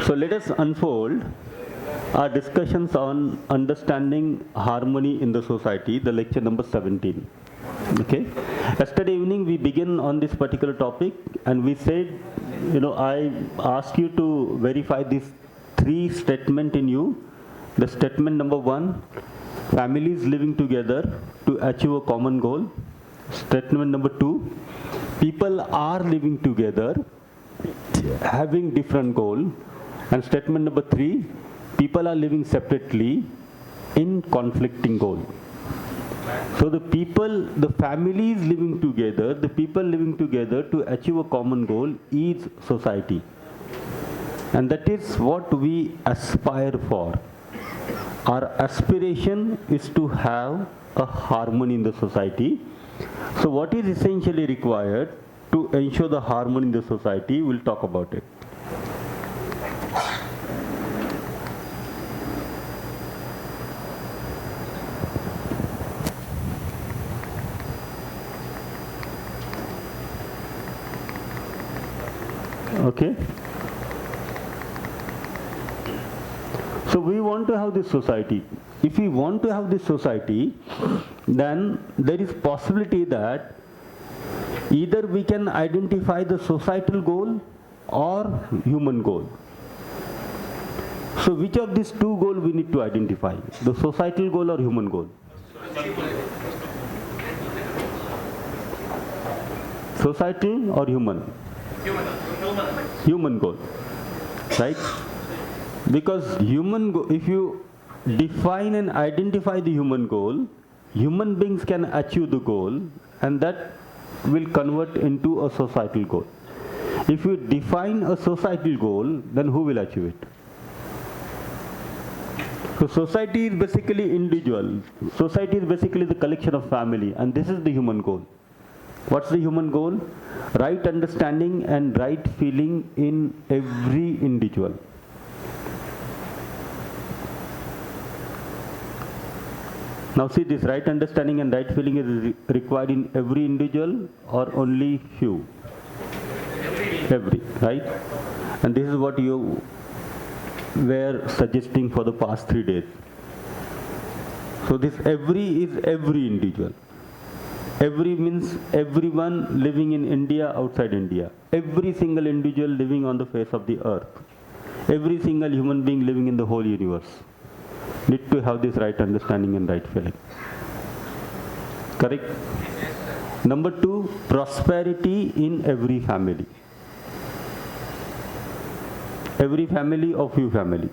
So let us unfold our discussions on understanding harmony in the society, the lecture number 17. Okay. Yesterday evening we began on this particular topic and we said, I asked you to verify these three statements in you. The statement number 1, families living together to achieve a common goal. Statement number 2, people are living together having different goal. And statement number 3, people are living separately in conflicting goal. So the families living together, the people living together to achieve a common goal is society. And that is what we aspire for. Our aspiration is to have a harmony in the society. So what is essentially required to ensure the harmony in the society, we'll talk about it. Okay. So we want to have this society. If we want to have this society, then there is possibility that either we can identify the societal goal or human goal. So which of these two goals we need to identify? The societal goal or human goal? Societal or human? Human goal, right? Because if you define and identify the human goal, human beings can achieve the goal and that will convert into a societal goal. If you define a societal goal, then who will achieve it? So society is basically individual. Society is basically the collection of family, and this is the human goal. What's the human goal? Right understanding and right feeling in every individual. Now see, this right understanding and right feeling is required in every individual or only few? Every, right? And this is what you were suggesting for the past 3 days. So this every is every individual. Every means everyone living in India, outside India. Every single individual living on the face of the earth. Every single human being living in the whole universe need to have this right understanding and right feeling. Correct? Number 2, prosperity in every family. Every family or few family?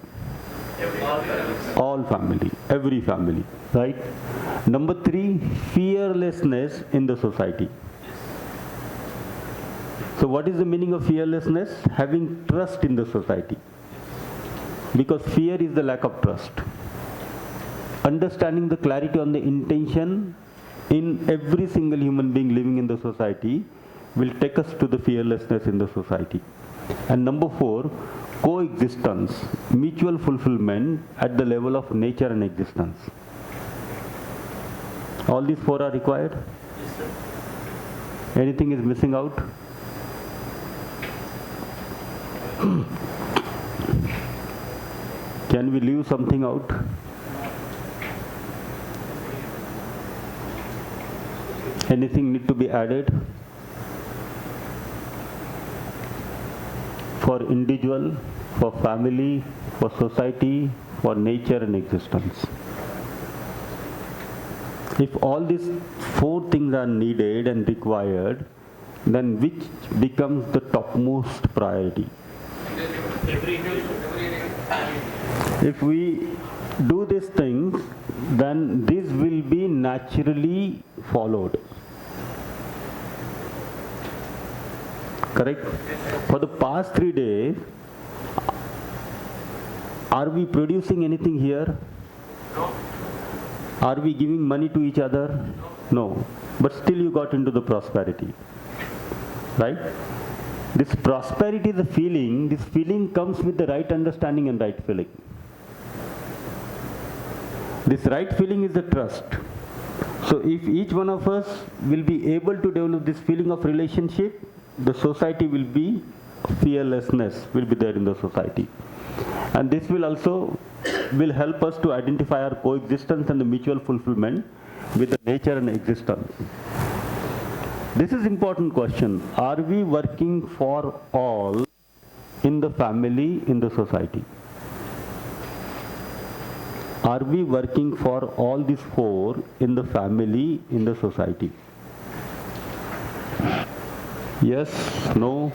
All family. Every family. Right? Number 3, fearlessness in the society. So what is the meaning of fearlessness? Having trust in the society. Because fear is the lack of trust. Understanding the clarity on the intention in every single human being living in the society will take us to the fearlessness in the society. And number 4, coexistence, mutual fulfillment at the level of nature and existence. All these 4 are required? Yes, sir. Anything is missing out? Can we leave something out? Anything need to be added? For individual, for family, for society, for nature and existence. If all these 4 things are needed and required, then which becomes the topmost priority? If we do these things, then this will be naturally followed. Correct? For the past 3 days, are we producing anything here? No. Are we giving money to each other? No. But still you got into the prosperity. Right? This prosperity is a feeling. This feeling comes with the right understanding and right feeling. This right feeling is the trust. So if each one of us will be able to develop this feeling of relationship, the society will be fearlessness will be there in the society. And this will also will help us to identify our coexistence and the mutual fulfillment with the nature and existence. This is important question. Are we working for all in the family, in the society? Are we working for all these four in the family, in the society? Yes, no?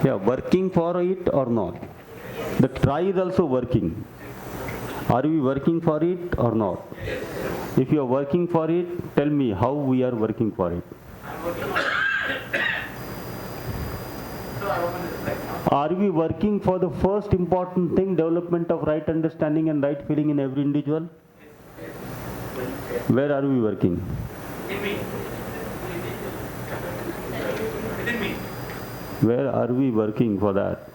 Yeah, working for it or not? The try is also working. Are we working for it or not? If you are working for it, tell me how we are working for it. Are we working for the first important thing, development of right understanding and right feeling in every individual? Where are we working? Where are we working for that?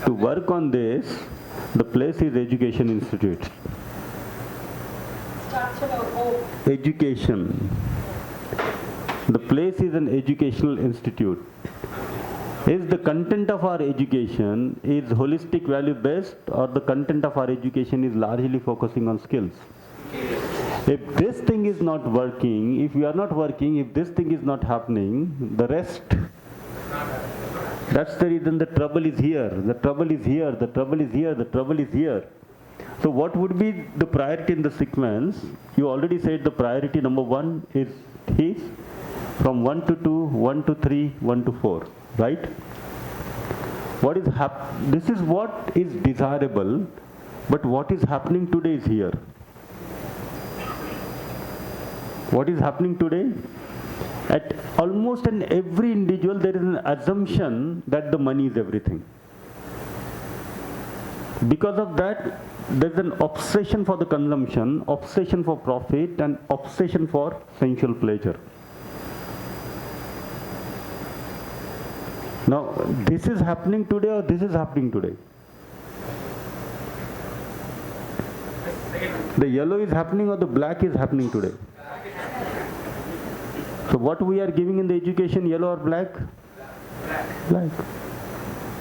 To work on this, the place is Education Institute. Education. The place is an educational institute. Is the content of our education is holistic value based, or the content of our education is largely focusing on skills? If this thing is not working, if we are not working, if this thing is not happening, the rest, that's the reason the trouble is here, the trouble is here, the trouble is here, the trouble is here. So what would be the priority in the sequence? You already said the priority number 1 is his, from 1 to 2, 1 to 3, 1 to 4, right? What is this is what is desirable, but what is happening today is here. What is happening today? At almost in every individual there is an assumption that the money is everything. Because of that, there's an obsession for the consumption, obsession for profit, and obsession for sensual pleasure. Now, this is happening today or this is happening today? The yellow is happening or the black is happening today? So what we are giving in the education, yellow or black? Black.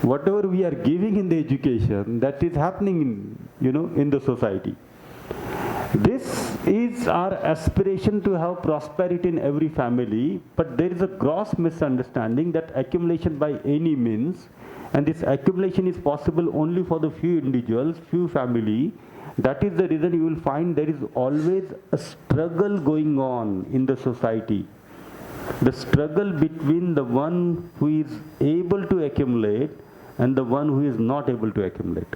Whatever we are giving in the education, that is happening in the society. This is our aspiration to have prosperity in every family, but there is a gross misunderstanding that accumulation by any means, and this accumulation is possible only for the few individuals, few family. That is the reason you will find there is always a struggle going on in the society. The struggle between the one who is able to accumulate and the one who is not able to accumulate.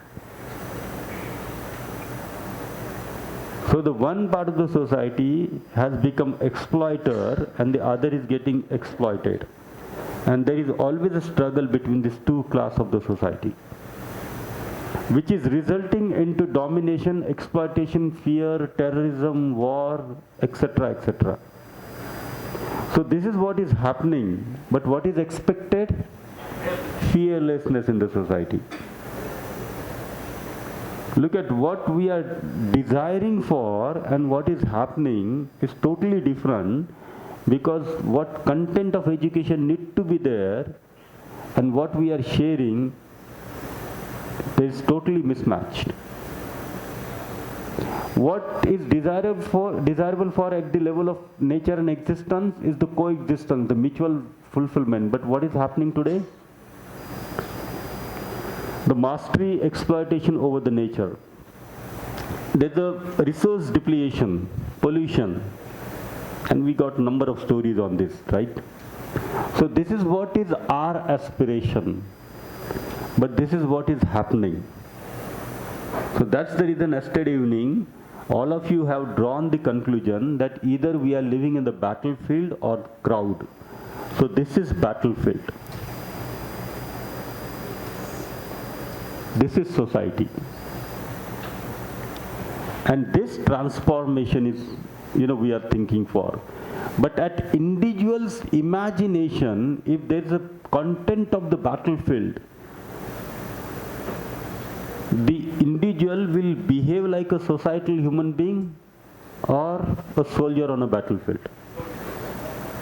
So the one part of the society has become exploiter and the other is getting exploited. And there is always a struggle between these two classes of the society, which is resulting into domination, exploitation, fear, terrorism, war, etc., etc. So this is what is happening, but what is expected? Fearlessness in the society. Look at what we are desiring for and what is happening is totally different, because what content of education need to be there and what we are sharing is totally mismatched. What is desirable for at the level of nature and existence is the coexistence, the mutual fulfillment. But what is happening today? The mastery, exploitation over the nature. There's a resource depletion, pollution, and we got a number of stories on this, right? So this is what is our aspiration, but this is what is happening. So that's the reason yesterday evening, all of you have drawn the conclusion that either we are living in the battlefield or crowd. So this is battlefield. This is society. And this transformation is, we are thinking for. But at individual's imagination, if there is a content of the battlefield, the individual will behave like a societal human being or a soldier on a battlefield.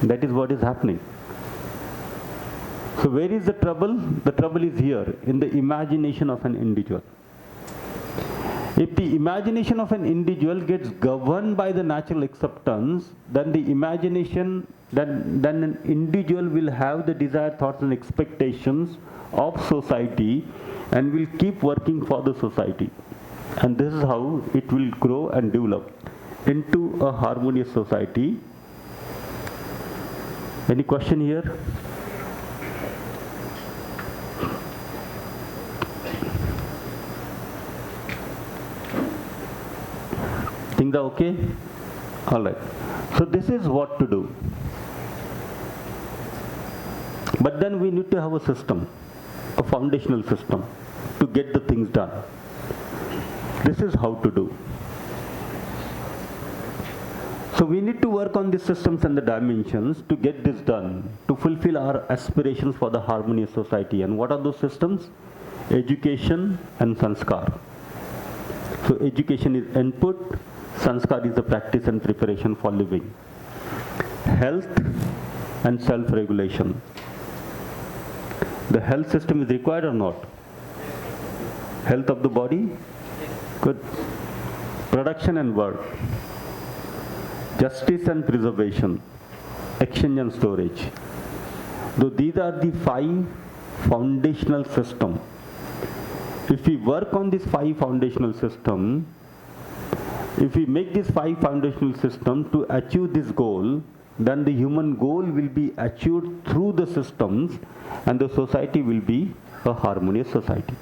That is what is happening. So where is the trouble? The trouble is here, in the imagination of an individual. If the imagination of an individual gets governed by the natural acceptance, then the imagination, then an individual will have the desired thoughts and expectations of society and will keep working for the society. And this is how it will grow and develop into a harmonious society. Any question here? Things are okay? Alright. So this is what to do. But then we need to have a system, a foundational system to get the things done. This is how to do. So we need to work on the systems and the dimensions to get this done, to fulfill our aspirations for the harmonious society. And what are those systems? Education and sanskar. So education is input, sanskar is the practice and preparation for living. Health and self-regulation. The health system is required or not? Health of the body? Good. Production and work. Justice and preservation. Exchange and storage. So these are the 5 foundational systems. If we work on these 5 foundational systems, if we make this 5 foundational systems to achieve this goal, then the human goal will be achieved through the systems and the society will be a harmonious society.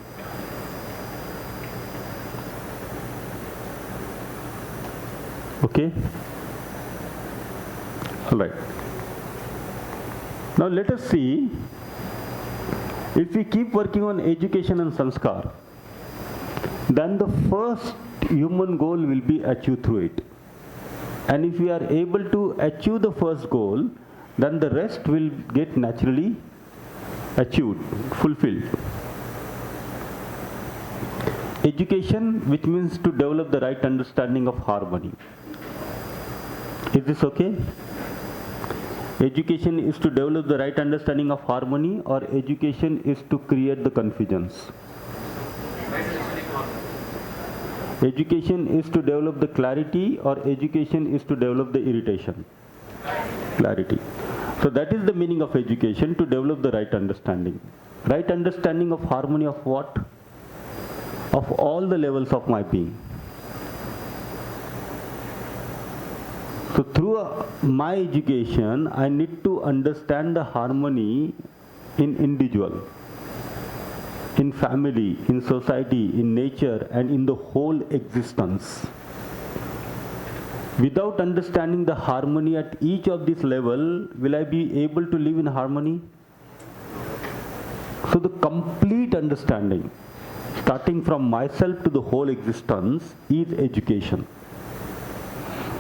Okay? Alright. Now let us see, if we keep working on education and sanskar, then the first human goal will be achieved through it. And if we are able to achieve the first goal, then the rest will get naturally achieved, fulfilled. Education, which means to develop the right understanding of harmony. Is this okay? Education is to develop the right understanding of harmony, or education is to create the confusions? Education is to develop the clarity, or education is to develop the irritation? Clarity. So that is the meaning of education, to develop the right understanding. Right understanding of harmony of what? Of all the levels of my being. So through my education, I need to understand the harmony in individual, in family, in society, in nature, and in the whole existence. Without understanding the harmony at each of this level, will I be able to live in harmony? So the complete understanding, starting from myself to the whole existence, is education.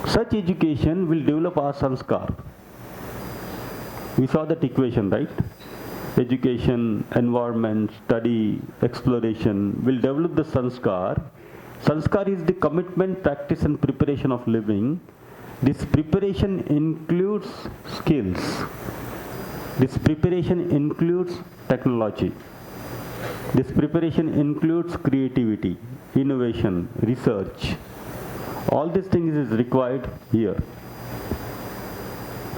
Such education will develop our sanskar. We saw that equation, right? Education, environment, study, exploration will develop the sanskar. Sanskar is the commitment, practice and preparation of living. This preparation includes skills. This preparation includes technology. This preparation includes creativity, innovation, research. All these things is required here.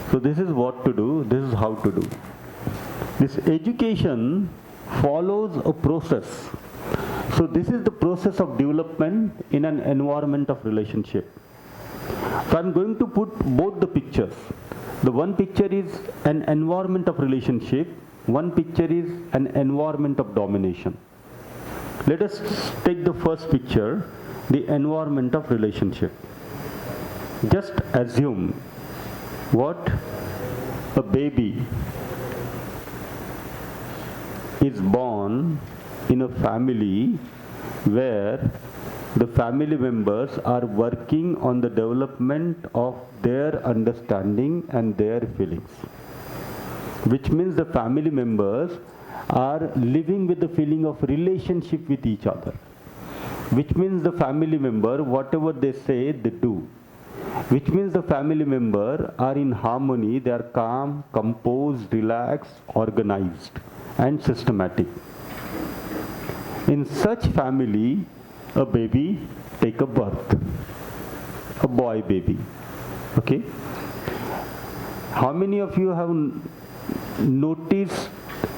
So this is what to do, this is how to do. This education follows a process. So this is the process of development in an environment of relationship. So I'm going to put both the pictures. The one picture is an environment of relationship, one picture is an environment of domination. Let us take the first picture, the environment of relationship. Just assume what? A baby is born in a family where the family members are working on the development of their understanding and their feelings. Which means the family members are living with the feeling of relationship with each other. Which means the family member, whatever they say, they do. which means the family member are in harmony, they are calm, composed, relaxed, organized, and systematic. In such family, a baby take a birth, a boy baby. Okay? How many of you have noticed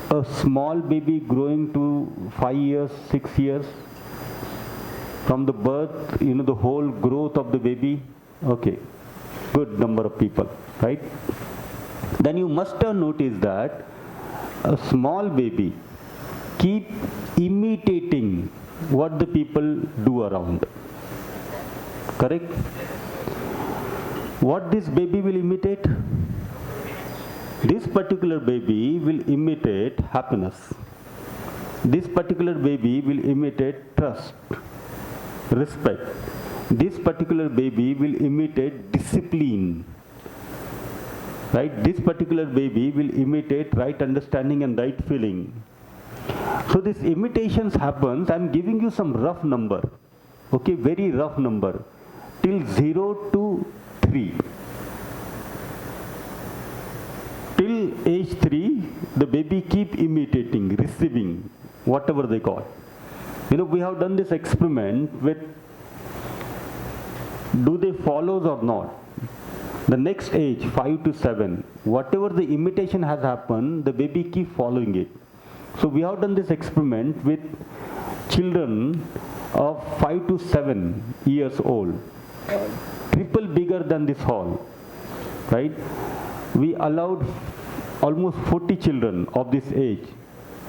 a small baby growing to 5 years, 6 years? From the birth, the whole growth of the baby? Okay, good number of people, right? Then you must have noticed that a small baby keep imitating what the people do around. Correct? What this baby will imitate? This particular baby will imitate happiness. This particular baby will imitate trust, respect. This particular baby will imitate discipline. Right? This particular baby will imitate right understanding and right feeling. So these imitations happens, I am giving you some rough number. Okay, very rough number. Till 0 to 3. Till age 3, the baby keep imitating, receiving, whatever they got. We have done this experiment with, do they follow or not? The next age, 5 to 7, whatever the imitation has happened, the baby keep following it. So we have done this experiment with children of 5 to 7 years old, triple bigger than this hall, right? We allowed almost 40 children of this age.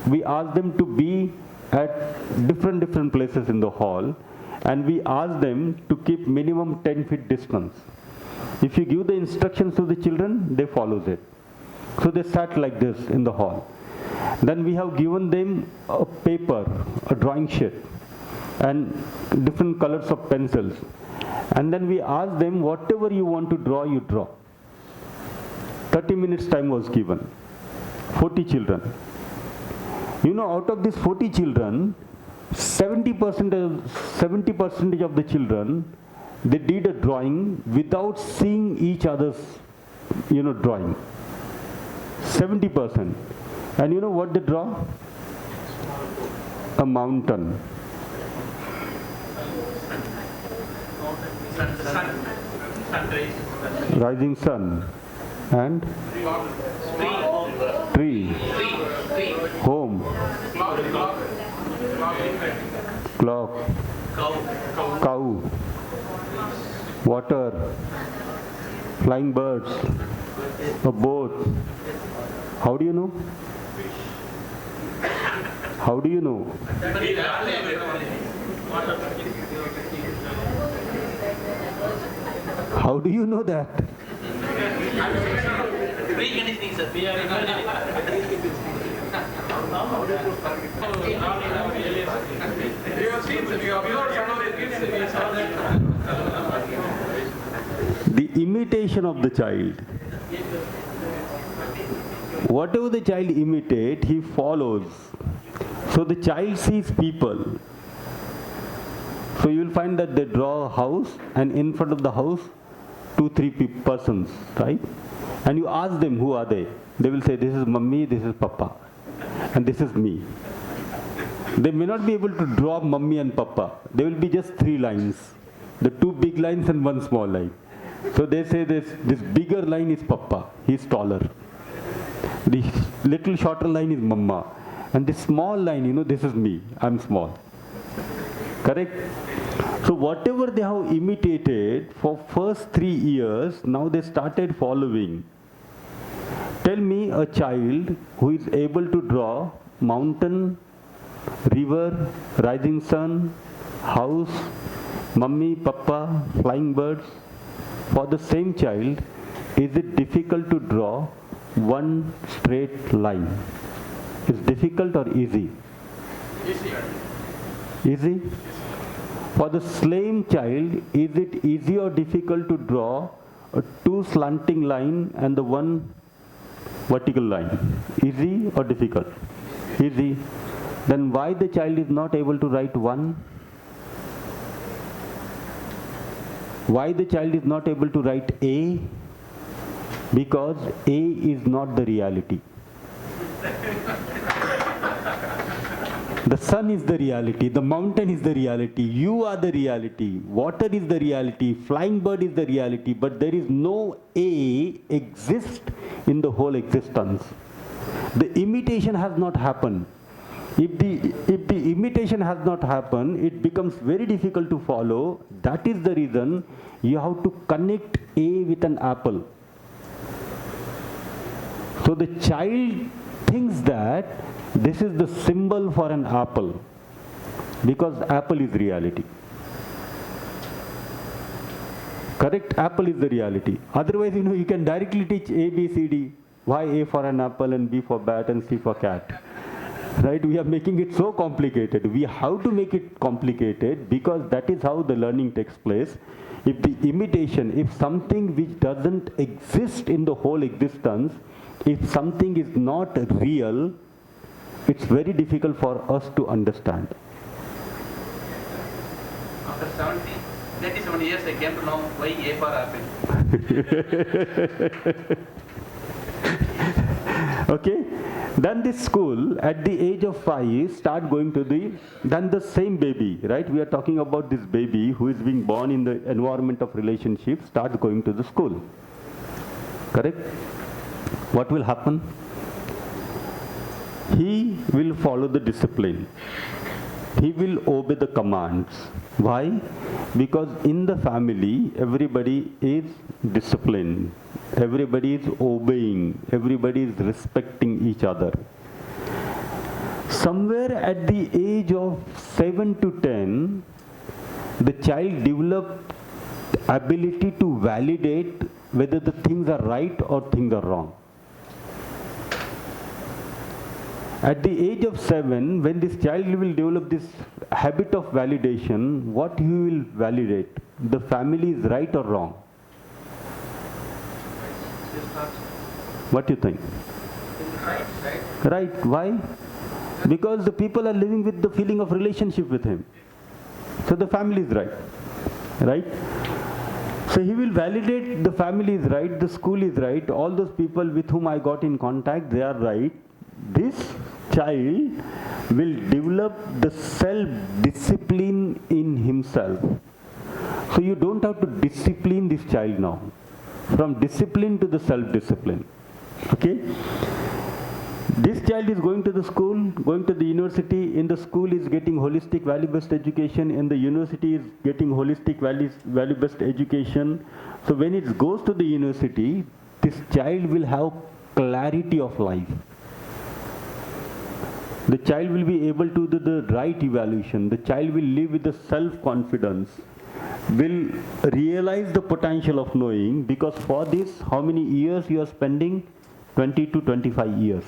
We asked them to be at different places in the hall, and we asked them to keep minimum 10 feet distance. If you give the instructions to the children, they follows it. So they sat like this in the hall. Then we have given them a paper, a drawing sheet, and different colors of pencils. And then we asked them, whatever you want to draw, you draw. 30 minutes time was given. 40 children. Out of these 40 children, 70% of the children, they did a drawing without seeing each other's, drawing. 70%. And you know what they draw? A mountain. Rising sun. And? Tree. Home. Clock. Cow. Water. Flying birds. A boat. How do you know? How do you know? How do you know that? Reconditioning, sir. The imitation of the child. Whatever the child imitates, he follows. So the child sees people. So you will find that they draw a house, and in front of the house, 2-3 persons, right? And you ask them, who are they? They will say, this is mummy, this is papa, and this is me. They may not be able to draw mummy and papa. There will be just 3 lines. The 2 big lines and 1 small line. So they say this bigger line is papa, he is taller. The little shorter line is mama. And this small line, this is me, I am small. Correct? So whatever they have imitated for first 3 years, now they started following. Tell me a child who is able to draw mountain, river, rising sun, house, mummy, papa, flying birds. For the same child, is it difficult to draw one straight line? Is difficult or easy? Easy? For the same child, is it easy or difficult to draw a 2 slanting line and the 1 vertical line? Easy or difficult? Easy. Then why the child is not able to write 1? Why the child is not able to write A? Because A is not the reality. The sun is the reality, the mountain is the reality, you are the reality, water is the reality, flying bird is the reality, but there is no A exist in the whole existence. The imitation has not happened. If the imitation has not happened, it becomes very difficult to follow. That is the reason you have to connect A with an apple. So the child thinks that this is the symbol for an apple, because apple is reality. Correct? Apple is the reality. Otherwise, you can directly teach A, B, C, D. Why A for an apple and B for bat and C for cat? Right? We are making it so complicated. We have to make it complicated because that is how the learning takes place. If the imitation, if something which doesn't exist in the whole existence, if something is not real, it's very difficult for us to understand. After 37 years, I came to know why A for apple. Okay? Then this school, at the age of 5, start going to then the same baby, right? We are talking about this baby who is being born in the environment of relationship, starts going to the school. Correct? What will happen? He will follow the discipline. He will obey the commands. Why? Because in the family, everybody is disciplined. Everybody is obeying. Everybody is respecting each other. Somewhere at the age of 7 to 10, the child develops ability to validate whether the things are right or things are wrong. At the age of 7, when this child will develop this habit of validation, what he will validate? The family is right or wrong? What do you think? Right. Why? Because the people are living with the feeling of relationship with him. So the family is right. Right? So he will validate the family is right, the school is right, all those people with whom I got in contact, they are right. This child will develop the self-discipline in himself. So you don't have to discipline this child now. From discipline to the self-discipline. Okay? This child is going to the school, going to the university. In the school is getting holistic value-based education. In the university is getting holistic value-based education. So when it goes to the university, this child will have clarity of life. The child will be able to do the right evaluation. The child will live with the self-confidence, will realize the potential of knowing, because for this, how many years you are spending? 20 to 25 years.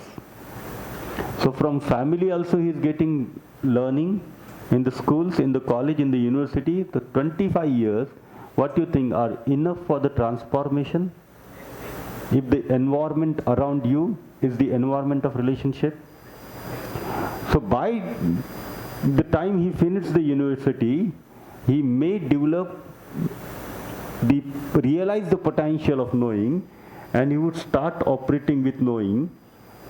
So from family also he is getting learning, in the schools, in the college, in the university. The 25 years, what do you think are enough for the transformation? If the environment around you is the environment of relationship. So by the time he finishes the university, he may realize the potential of knowing, and he would start operating with knowing,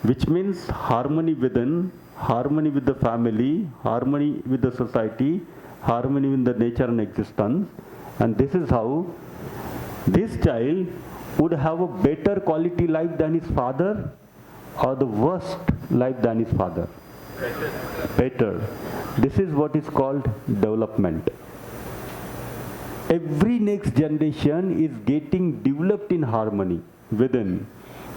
which means harmony within, harmony with the family, harmony with the society, harmony with the nature and existence. And this is how this child would have a better quality life than his father, or the worst life than his father. Better. This is what is called development. Every next generation is getting developed in harmony within.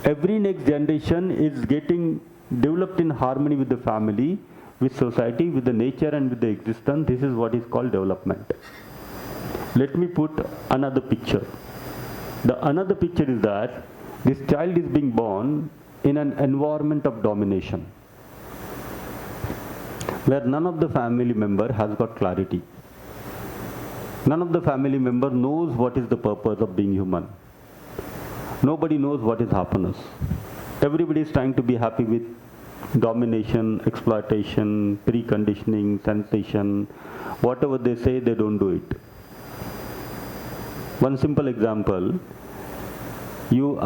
Every next generation is getting developed in harmony with the family, with society, with the nature and with the existence. This is what is called development. Let me put another picture. The another picture is that this child is being born in an environment of domination, where none of the family member has got clarity. None of the family member knows what is the purpose of being human. Nobody knows what is happiness. Everybody is trying to be happy with domination, exploitation, preconditioning, sensation. Whatever they say, they don't do it. One simple example, you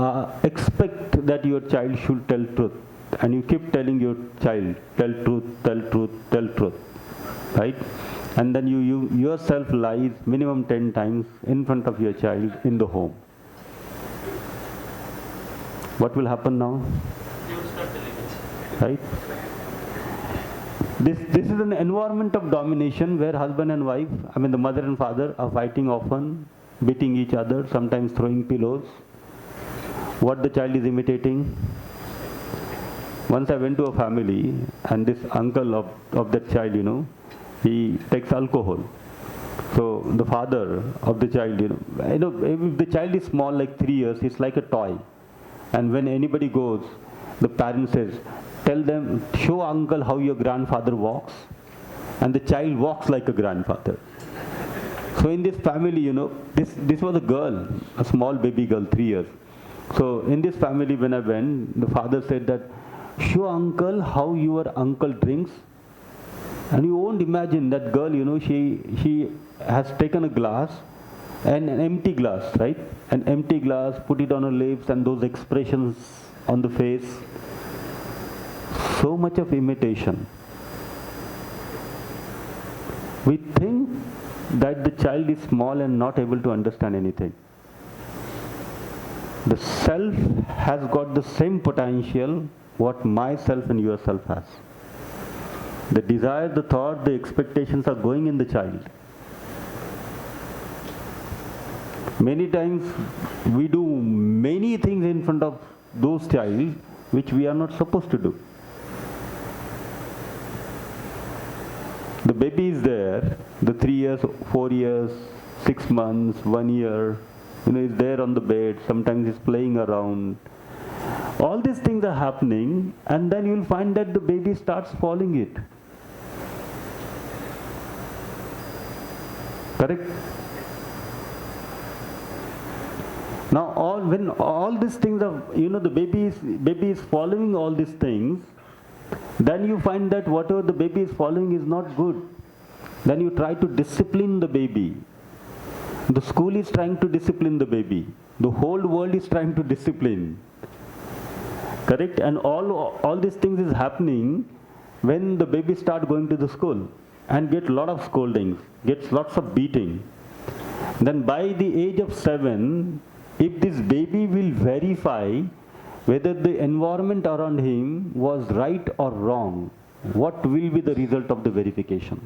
expect that your child should tell truth, and you keep telling your child, tell truth, tell truth, tell truth, right? And then you yourself lies minimum 10 times in front of your child in the home. What will happen now? You will start telling it. Right? This is an environment of domination where husband and wife, the mother and father are fighting often, beating each other, sometimes throwing pillows. What the child is imitating? Once I went to a family, and this uncle of that child, he takes alcohol. So the father of the child, if the child is small, like 3 years, it's like a toy. And when anybody goes, the parent says, tell them, show uncle how your grandfather walks. And the child walks like a grandfather. So in this family, this was a girl, a small baby girl, 3 years. So in this family, when I went, the father said that, show uncle how your uncle drinks. And you won't imagine that girl, she has taken a glass, and an empty glass, right? An empty glass, put it on her lips, and those expressions on the face. So much of imitation. We think that the child is small and not able to understand anything. The self has got the same potential what myself and yourself has. The desire, the thought, the expectations are going in the child. Many times we do many things in front of those child which we are not supposed to do. The baby is there, the 3 years, 4 years, 6 months, 1 year, is there on the bed, sometimes he's playing around. All these things are happening, and then you'll find that the baby starts following it. Correct? Now, when all these things are, the baby is following all these things, then you find that whatever the baby is following is not good. Then you try to discipline the baby. The school is trying to discipline the baby. The whole world is trying to discipline. Correct? And all these things is happening when the baby start going to the school and get lot of scoldings, gets lots of beating. Then by the age of 7, if this baby will verify whether the environment around him was right or wrong, what will be the result of the verification?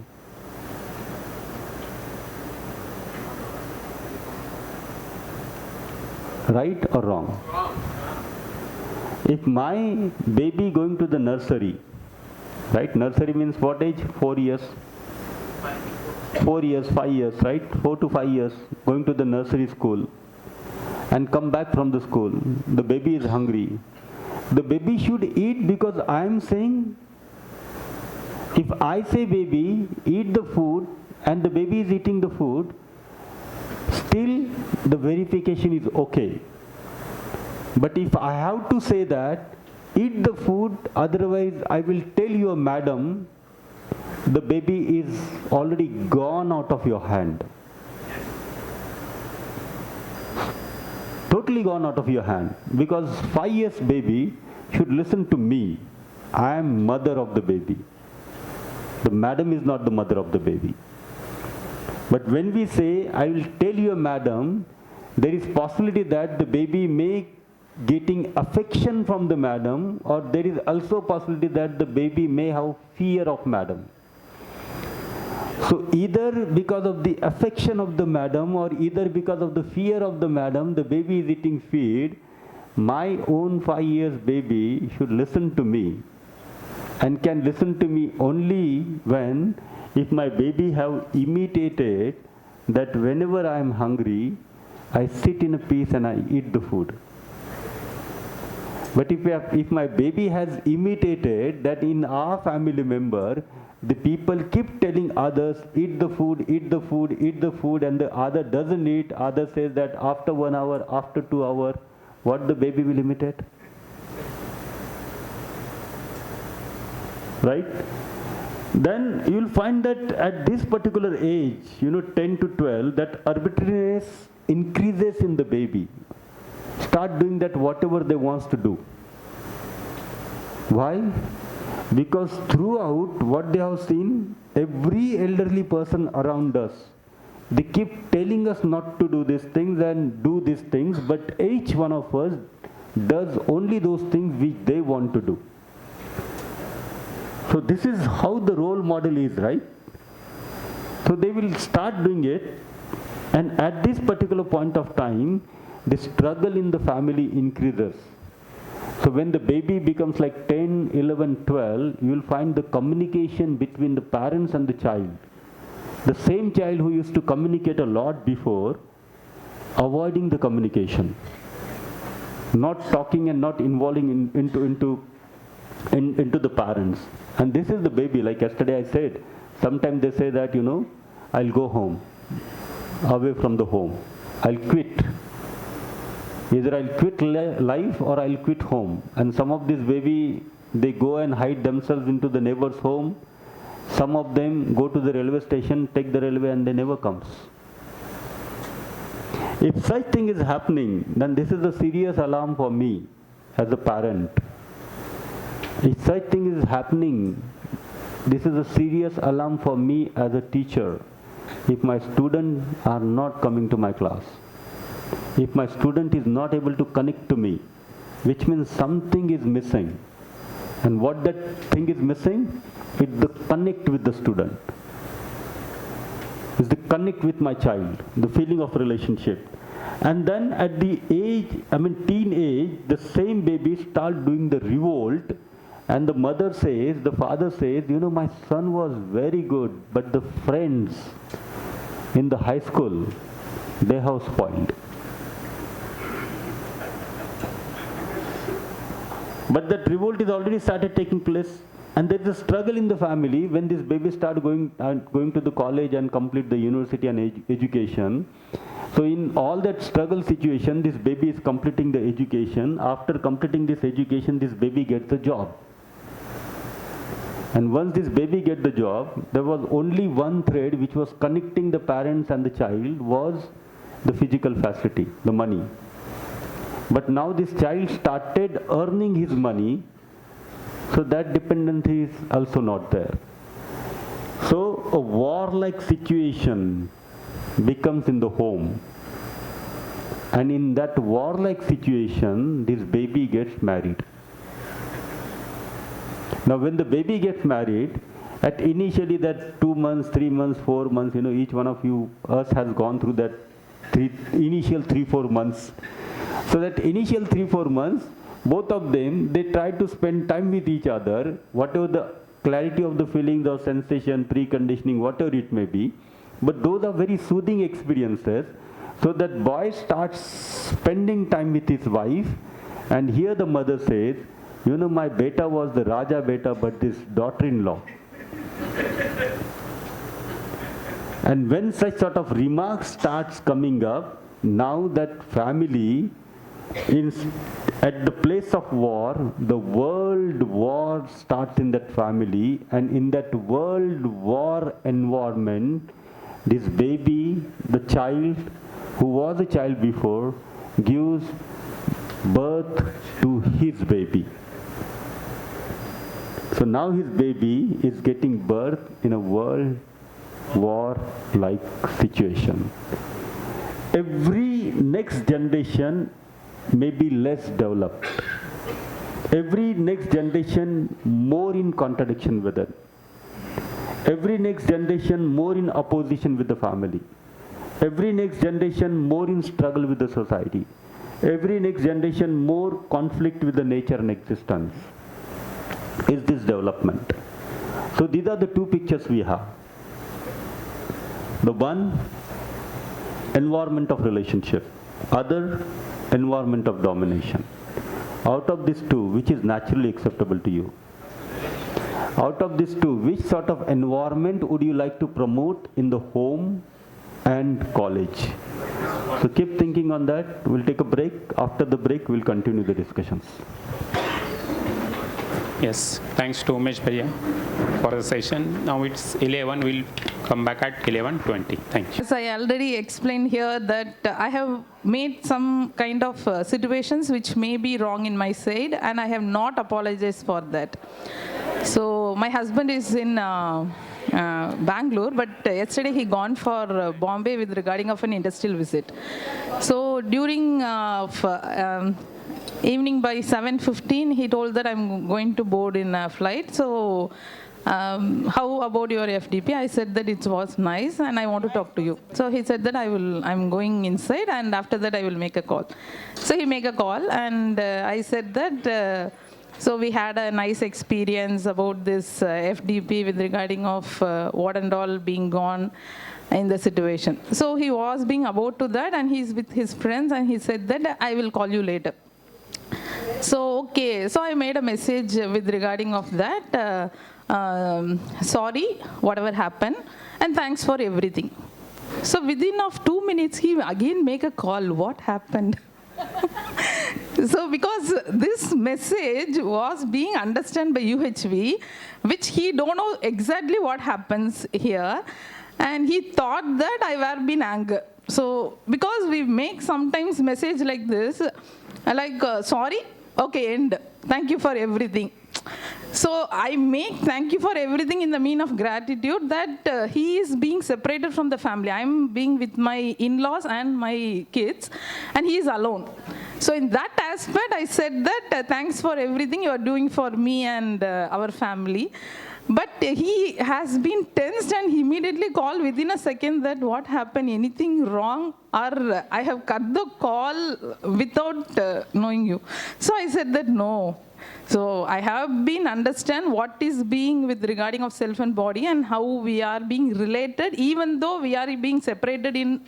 Right or wrong? If my baby going to the nursery, right? Nursery means what age? 4 years. 4 years, 5 years, right? 4 to 5 years, going to the nursery school, and come back from the school. The baby is hungry. The baby should eat because I am saying, if I say baby, eat the food, and the baby is eating the food, still the verification is okay. But if I have to say that, eat the food, otherwise I will tell you, madam, the baby is already gone out of your hand. Totally gone out of your hand. Because 5 years baby should listen to me. I am mother of the baby. The madam is not the mother of the baby. But when we say, I will tell you, madam, there is possibility that the baby may getting affection from the madam, or there is also possibility that the baby may have fear of madam. So either because of the affection of the madam, or either because of the fear of the madam, the baby is eating feed. My own 5 years baby should listen to me, and can listen to me only when, if my baby have imitated that whenever I am hungry, I sit in a peace and I eat the food. But if my baby has imitated that in our family member, the people keep telling others, eat the food, eat the food, eat the food, and the other doesn't eat, other says that after 1 hour, after 2 hours, what the baby will imitate? Right? Then you will find that at this particular age, 10 to 12, that arbitrariness increases in the baby. Start doing that whatever they wants to do. Why? Because throughout what they have seen, every elderly person around us, they keep telling us not to do these things and do these things, but each one of us does only those things which they want to do. So this is how the role model is, right? So they will start doing it, and at this particular point of time, the struggle in the family increases. So when the baby becomes like 10, 11, 12, you will find the communication between the parents and the child. The same child who used to communicate a lot before, avoiding the communication, not talking and not involving into the parents. And this is the baby, like yesterday I said, sometimes they say that, I'll go home, away from the home. I'll quit. Either I'll quit life or I'll quit home. And some of these baby, they go and hide themselves into the neighbor's home. Some of them go to the railway station, take the railway, and they never comes. If such thing is happening, then this is a serious alarm for me as a parent. If such thing is happening, this is a serious alarm for me as a teacher. If my students are not coming to my class, if my student is not able to connect to me, which means something is missing. And what that thing is missing? It's the connect with the student. It's the connect with my child, the feeling of relationship. And then at the teen age, the same baby start doing the revolt, and the mother says, the father says, my son was very good, but the friends in the high school, they have spoiled. But that revolt is already started taking place, and there is a struggle in the family when this baby start going to the college and complete the university and education. So in all that struggle situation, this baby is completing the education. After completing this education, this baby gets a job. And once this baby gets the job, there was only one thread which was connecting the parents and the child, was the physical facility, the money. But now this child started earning his money, so that dependency is also not there. So a war-like situation becomes in the home. And in that war-like situation, this baby gets married. Now when the baby gets married, at initially that 2 months, 3 months, 4 months, each one of us has gone through that initial 3-4 months. So that initial 3-4 months, both of them, they try to spend time with each other, whatever the clarity of the feelings or sensation, preconditioning, whatever it may be. But those are very soothing experiences. So that boy starts spending time with his wife, and here the mother says, my beta was the Raja beta, but this daughter-in-law. And when such sort of remarks starts coming up, now that family, at the place of war, the world war starts in that family, and in that world war environment, this baby, the child, who was a child before, gives birth to his baby. So now his baby is getting birth in a world war-like situation. Every next generation may be less developed. Every next generation more in contradiction with it. Every next generation more in opposition with the family. Every next generation more in struggle with the society. Every next generation more conflict with the nature and existence. Is this development? So these are the two pictures we have. The one, environment of relationship. Other, environment of domination. Out of these two, which is naturally acceptable to you? Out of these two, which sort of environment would you like to promote in the home and college? So keep thinking on that. We'll take a break. After the break, we'll continue the discussions. Yes, thanks to Umesh Bhaiya for the session. Now it's 11, we'll come back at 11:20. Thank you. As I already explained here that I have made some kind of situations which may be wrong in my side, and I have not apologized for that. So my husband is in Bangalore, but yesterday he gone for Bombay with regarding of an industrial visit. So during evening by 7:15, he told that I'm going to board in a flight. So how about your FDP? I said that it was nice and I want to talk to you. So he said that I'm going inside and after that I will make a call. So he make a call and I said that, so we had a nice experience about this FDP with regarding of what and all being gone in the situation. So he was being about to that and he's with his friends and he said that I will call you later. So okay, so I made a message with regarding of that. Sorry, whatever happened, and thanks for everything. So within of 2 minutes, he again make a call. What happened? So because this message was being understood by UHV, which he don't know exactly what happens here, and he thought that I were been anger. So because we make sometimes message like this, like sorry, okay, end. Thank you for everything. So I make thank you for everything in the mean of gratitude that he is being separated from the family. I'm being with my in-laws and my kids and he is alone. So in that aspect, I said that thanks for everything you are doing for me and our family. But he has been tensed and he immediately called within a second that what happened, anything wrong, or I have cut the call without knowing you. So I said that no. So I have been understand what is being with regarding of self and body and how we are being related, even though we are being separated in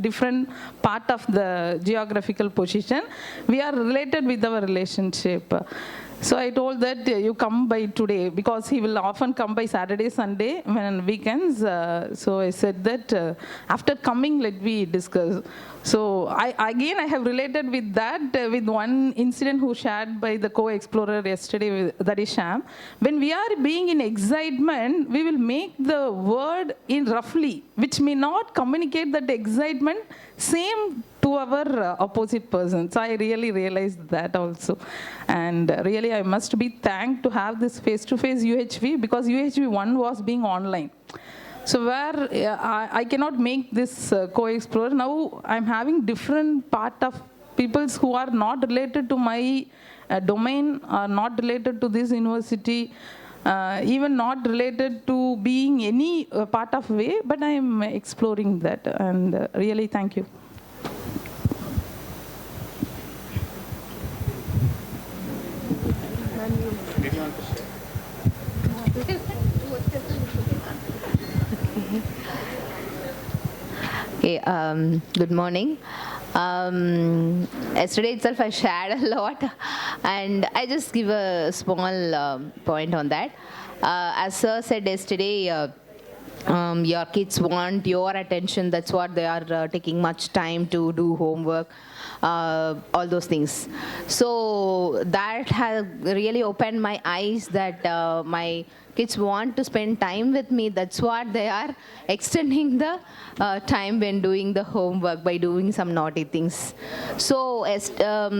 different part of the geographical position, we are related with our relationship. So I told that you come by today because he will often come by Saturday, Sunday, when weekends. So I said that after coming, let me discuss. So I have related with that with one incident who shared by the co-explorer yesterday, that is Sham. When we are being in excitement, we will make the word in roughly, which may not communicate that excitement same to our opposite person. So I really realized that also. And really I must be thanked to have this face-to-face UHV because UHV 1 was being online. So where I cannot make this co-explorer, now I'm having different part of peoples who are not related to my domain, are not related to this university, even not related to being any part of way, but I'm exploring that and really thank you. Okay, good morning. Yesterday itself I shared a lot and I just give a small point on that. As Sir said yesterday, your kids want your attention, that's what they are taking much time to do homework, all those things. So that has really opened my eyes that my kids want to spend time with me. That's what they are extending the time when doing the homework by doing some naughty things. So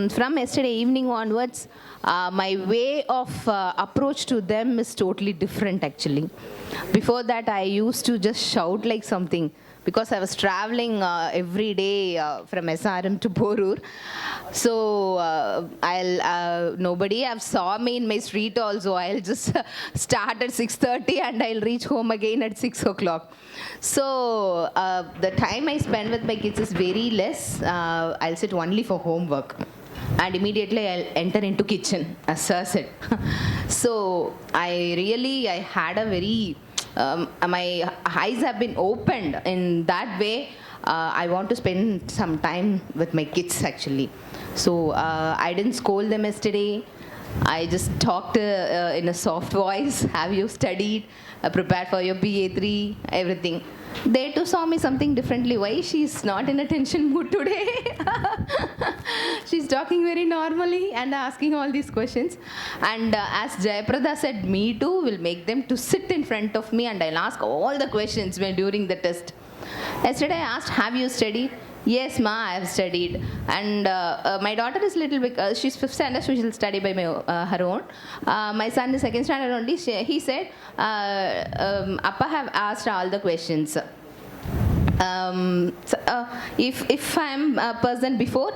from yesterday evening onwards, my way of approach to them is totally different actually. Before that I used to just shout like something because I was traveling every day from SRM to Porur. So nobody have saw me in my street also. I'll just start at 6:30 and I'll reach home again at 6 o'clock. So the time I spend with my kids is very less. I'll sit only for homework. And immediately I'll enter into kitchen, as Sir said. So I had a very, my eyes have been opened in that way. I want to spend some time with my kids actually. So I didn't scold them yesterday. I just talked in a soft voice. Have you studied, prepared for your BA3, everything. They too saw me something differently. Why she's not in a tension mood today? She's talking very normally and asking all these questions. And as Jayaprada said, me too will make them to sit in front of me and I'll ask all the questions when during the test. Yesterday I asked, have you studied? Yes, ma, I have studied. And my daughter is little bit, she's 5th standard, so she'll study by her own. My son is 2nd standard only. He said, Appa have asked all the questions. If I'm a person before,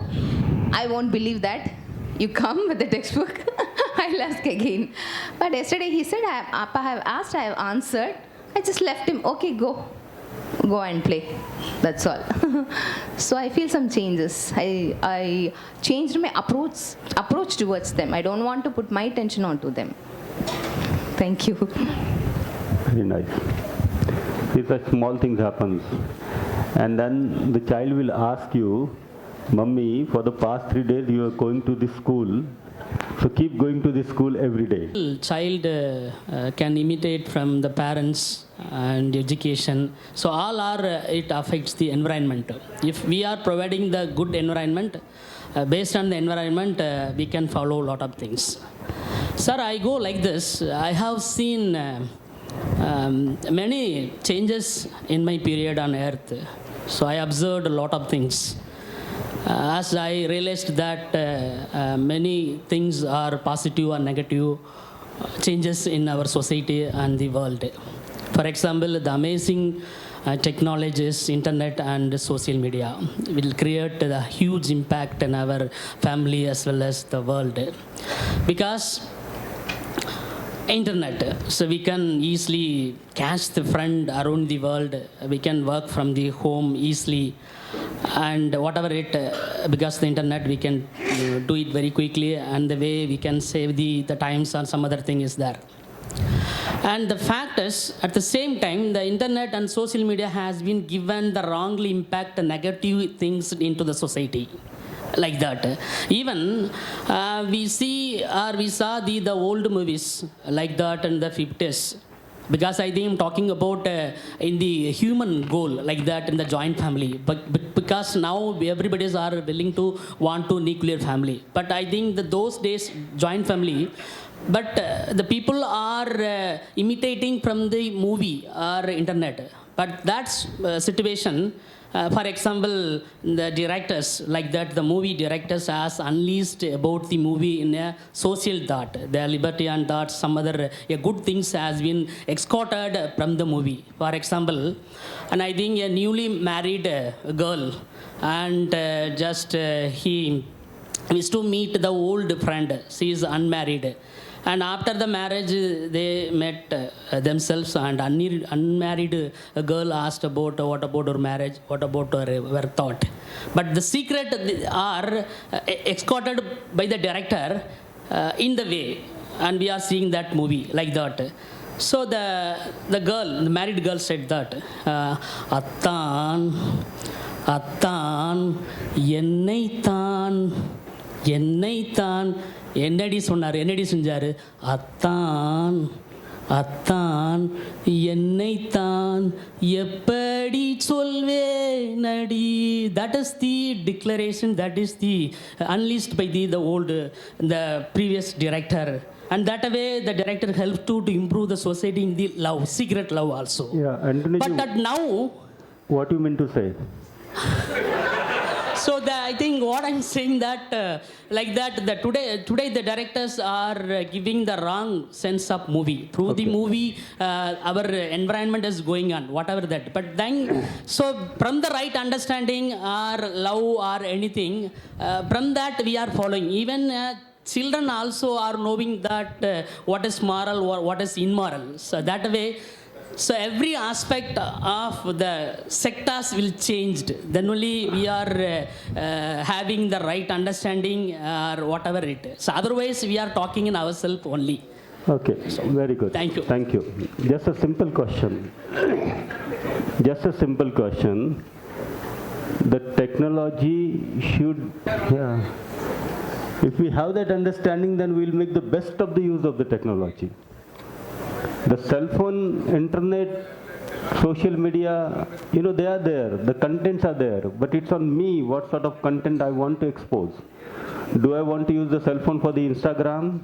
I won't believe that. You come with the textbook, I'll ask again. But yesterday he said, Appa have asked, I have answered. I just left him, okay, go and play. That's all. So I feel some changes. I changed my approach towards them. I don't want to put my attention onto them. Thank you. Very nice. These are small things happens. And then the child will ask you, Mummy, for the past 3 days you are going to this school. So keep going to this school every day. Child can imitate from the parents and education. So all it affects the environment. If we are providing the good environment, based on the environment, we can follow a lot of things. Sir, I go like this. I have seen many changes in my period on earth. So I observed a lot of things. As I realized that many things are positive or negative changes in our society and the world. For example, the amazing technologies, internet and social media will create a huge impact in our family as well as the world. Because internet, so we can easily catch the friend around the world. We can work from the home easily. And whatever because the internet, we can do it very quickly, and the way we can save the times or some other thing is there. And the fact is, at the same time, the internet and social media has been given the wrongly impact negative things into the society. Like that. Even we saw the old movies like that in the 50s. Because I think I'm talking about in the human goal, like that in the joint family. But because now everybody's are willing to want to nuclear family. But I think that those days joint family, but the people are imitating from the movie or internet. But that's situation. For example, the directors, like that, the movie directors has unleashed about the movie in a social thought. Their liberty and thought, some other good things has been escorted from the movie. For example, and I think a newly married girl, and he used to meet the old friend. She is unmarried. And after the marriage, they met themselves, and unmarried girl asked about what about her marriage, what about her thought. But the secret are escorted by the director in the way, and we are seeing that movie like that. So the married girl said that, Attan, Ennaitan, என்னடி செஞ்சாரு அத்தான் என்னைத்தான் எப்படி சொல்வேனடி. That is the declaration, that is the unleashed by the previous director. And that way the director helped to improve the society in the love, secret love also. Yeah, Anthony, but that now, what you mean to say? So I think what I'm saying that like that today the directors are giving the wrong sense of movie. Through the movie, our environment is going on, whatever that. But then, so from the right understanding or love or anything, from that we are following. Even children also are knowing that what is moral or what is immoral. So that way, so every aspect of the sectors will change. Then only we are having the right understanding or whatever it is. So otherwise we are talking in ourselves only. Okay, very good. Thank you. Thank you. Just a simple question. The technology should, If we have that understanding, then we'll make the best of the use of the technology. The cell phone, internet, social media, they are there. The contents are there. But it's on me what sort of content I want to expose. Do I want to use the cell phone for the Instagram,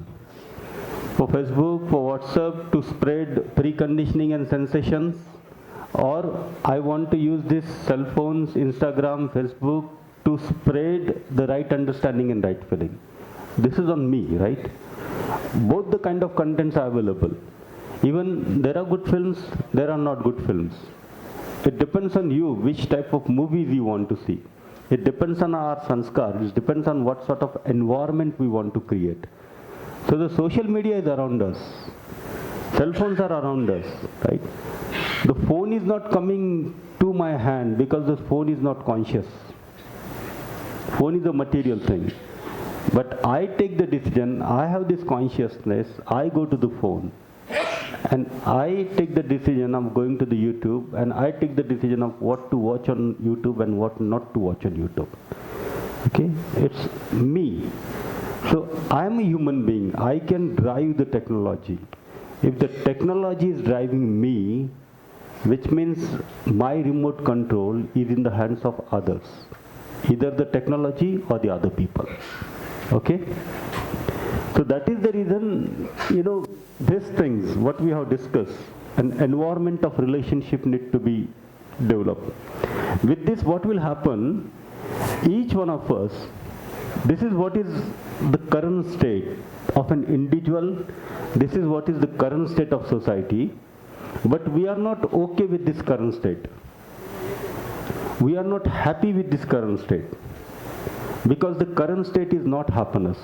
for Facebook, for WhatsApp to spread preconditioning and sensations? Or I want to use these cell phones, Instagram, Facebook to spread the right understanding and right feeling. This is on me, right? Both the kind of contents are available. Even there are good films, there are not good films. It depends on you which type of movies you want to see. It depends on our sanskar. It depends on what sort of environment we want to create. So the social media is around us. Cell phones are around us, right? The phone is not coming to my hand because the phone is not conscious. Phone is a material thing. But I take the decision, I have this consciousness, I go to the phone. And I take the decision of going to the YouTube, and I take the decision of what to watch on YouTube and what not to watch on YouTube. Okay? It's me. So I am a human being. I can drive the technology. If the technology is driving me, which means my remote control is in the hands of others. Either the technology or the other people. Okay? So that is the reason, these things, what we have discussed, an environment of relationship need to be developed. With this, what will happen, each one of us, this is what is the current state of an individual, this is what is the current state of society, but we are not okay with this current state. We are not happy with this current state, because the current state is not happiness.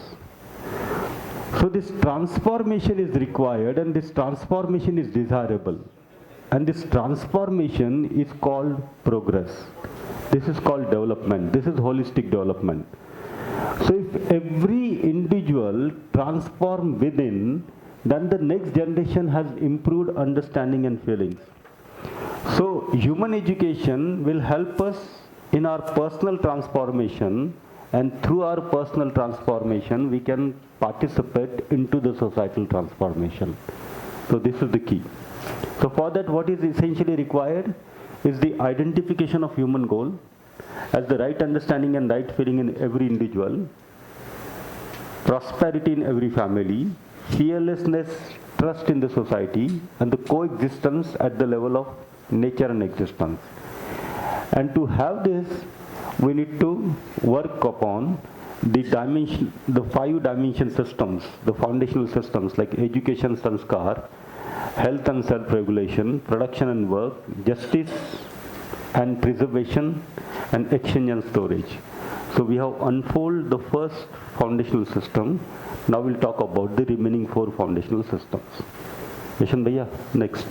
So this transformation is required, and this transformation is desirable. And this transformation is called progress. This is called development. This is holistic development. So if every individual transform within, then the next generation has improved understanding and feelings. So human education will help us in our personal transformation, and through our personal transformation, we can participate into the societal transformation. So this is the key. So for that, what is essentially required is the identification of human goal as the right understanding and right feeling in every individual, prosperity in every family, fearlessness, trust in the society, and the coexistence at the level of nature and existence. And to have this, we need to work upon the 5-dimension systems, the foundational systems like education, sanskar, health and self-regulation, production and work, justice and preservation, and exchange and storage. So we have unfolded the first foundational system. Now we'll talk about the remaining 4 foundational systems. Yashan Bhaiya, next.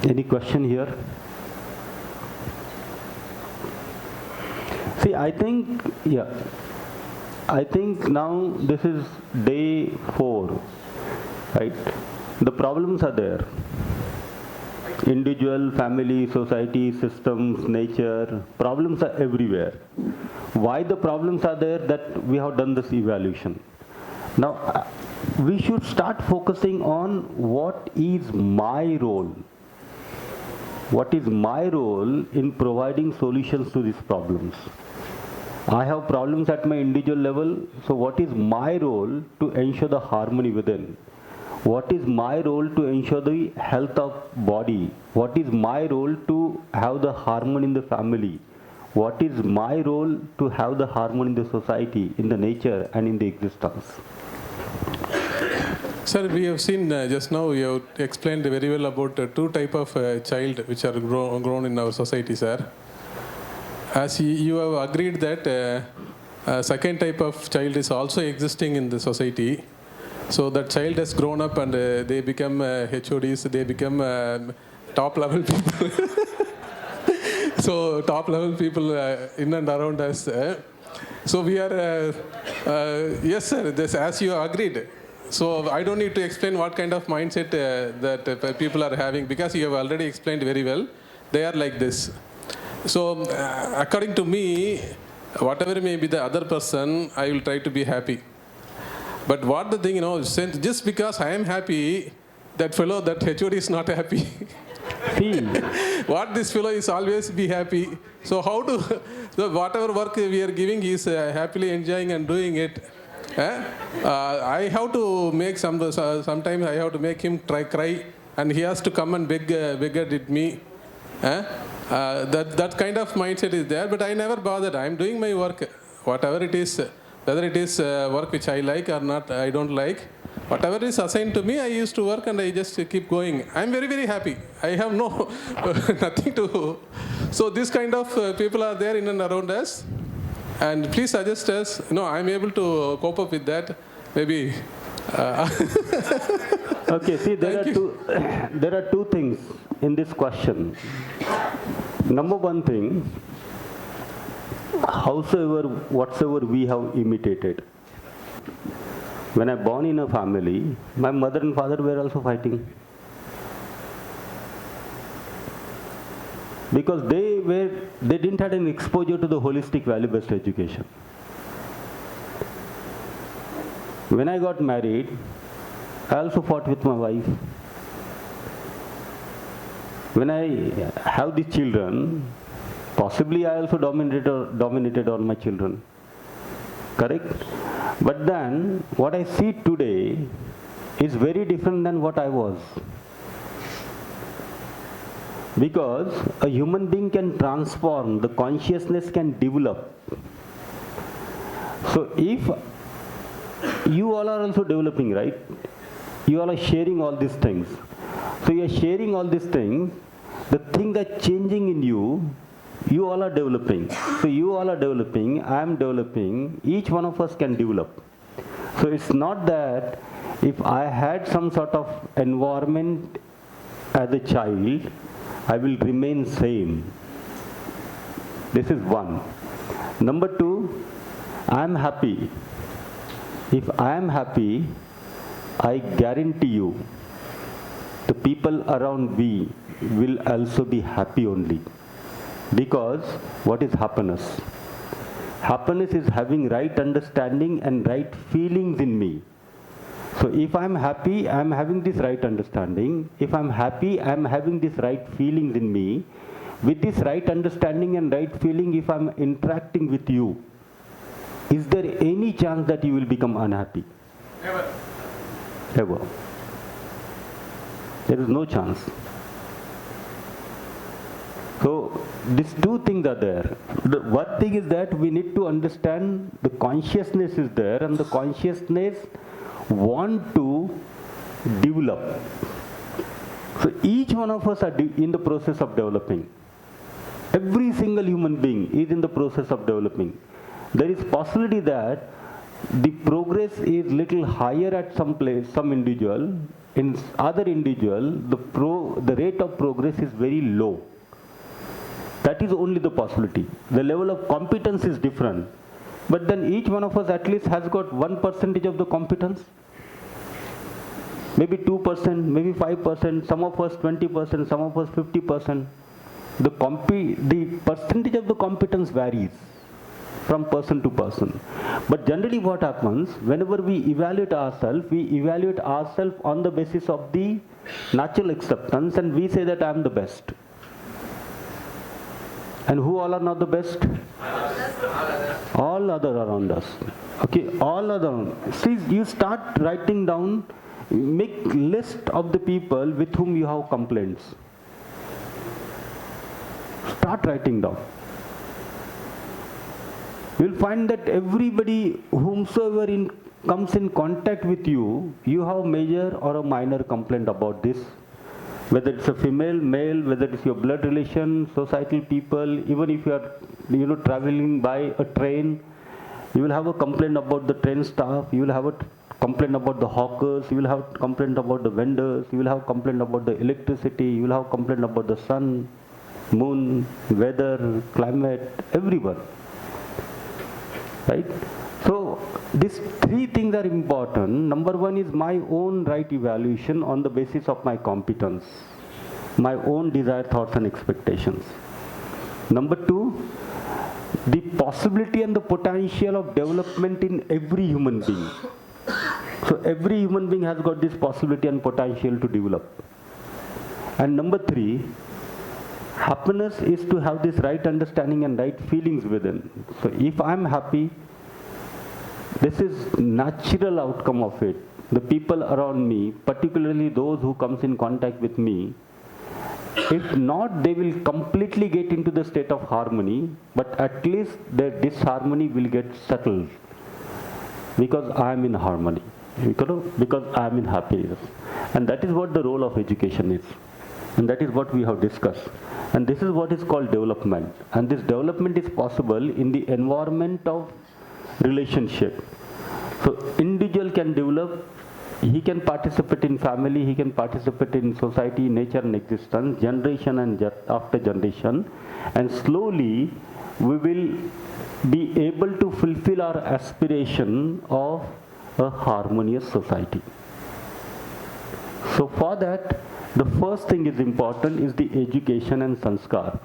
Any question here? See, I think now this is day 4, right? The problems are there. Individual, family, society, systems, nature, problems are everywhere. Why the problems are there? That we have done this evaluation. Now, we should start focusing on what is my role. What is my role in providing solutions to these problems? I have problems at my individual level, so what is my role to ensure the harmony within? What is my role to ensure the health of body? What is my role to have the harmony in the family? What is my role to have the harmony in the society, in the nature and in the existence? Sir, we have seen just now you have explained very well about 2 types of child which are grown in our society, sir. As you have agreed that second type of child is also existing in the society. So that child has grown up and they become HODs, they become top level people. So top level people in and around us. So we are, yes sir, this, as you agreed. So I don't need to explain what kind of mindset that people are having, because you have already explained very well. They are like this. So according to me, whatever may be the other person, I will try to be happy. But what the thing, just because I am happy, that fellow, that HOD is not happy. See, What this fellow is always be happy. So how to, so whatever work we are giving, he is happily enjoying and doing it. I have to make sometimes I have to make him cry, and he has to come and beg at me. That kind of mindset is there, but I never bothered. I am doing my work, whatever it is, whether it is work which I like or not, I don't like. Whatever is assigned to me, I used to work and I just keep going. I am very, very happy. I have no nothing to. So this kind of people are there in and around us. And please suggest us. I am able to cope up with that. Maybe. okay, see, there are two things in this question. Number one thing, whatsoever we have imitated. When I born in a family, my mother and father were also fighting. Because they didn't have any exposure to the holistic value-based education. When I got married, I also fought with my wife. When I have these children, possibly I also dominated on my children. Correct? But then, what I see today is very different than what I was. Because a human being can transform, the consciousness can develop. So if you all are also developing, right? You all are sharing all these things. So you are sharing all these things, the thing that's changing in you, you all are developing. So you all are developing, I am developing, each one of us can develop. So it's not that if I had some sort of environment as a child, I will remain same. This is one. Number two, I am happy. If I am happy, I guarantee you, the people around me will also be happy only. Because what is happiness? Happiness is having right understanding and right feelings in me. So if I'm happy, I'm having this right understanding. If I'm happy, I'm having this right feelings in me. With this right understanding and right feeling, if I'm interacting with you, is there any chance that you will become unhappy? Never. Ever. There is no chance. So these two things are there. The one thing is that we need to understand the consciousness is there, and the consciousness want to develop. So each one of us are in the process of developing. Every single human being is in the process of developing. There is possibility that the progress is little higher at some place, some individual. In other individual, the rate of progress is very low. That is only the possibility. The level of competence is different. But then each one of us at least has got 1% of the competence. Maybe 2%, maybe 5%, some of us 20%, some of us 50%. The percentage of the competence varies from person to person. But generally what happens, whenever we evaluate ourselves on the basis of the natural acceptance, and we say that I am the best. And who all are not the best? All other around us. Okay, all other. See, you start writing down, make list of the people with whom you have complaints. Start writing down. You'll find that everybody, whomsoever comes in contact with you, you have major or a minor complaint about this. Whether it's a female, male, whether it's your blood relation, societal people, even if you are, traveling by a train, you will have a complaint about the train staff, you will have a complaint about the hawkers, you will have a complaint about the vendors, you will have a complaint about the electricity, you will have a complaint about the sun, moon, weather, climate, everyone. Right? So these three things are important. Number one is my own right evaluation on the basis of my competence, my own desired thoughts and expectations. Number two, the possibility and the potential of development in every human being. So every human being has got this possibility and potential to develop. And number three, happiness is to have this right understanding and right feelings within. So if I'm happy, this is natural outcome of it. The people around me, particularly those who comes in contact with me, if not, they will completely get into the state of harmony, but at least their disharmony will get settled because I am in harmony, because I am in happiness. And that is what the role of education is. And that is what we have discussed. And this is what is called development. And this development is possible in the environment of relationship. So individual can develop, he can participate in family, he can participate in society, nature and existence, generation and after generation, and slowly we will be able to fulfill our aspiration of a harmonious society. So for that, the first thing is important is the education and sanskar.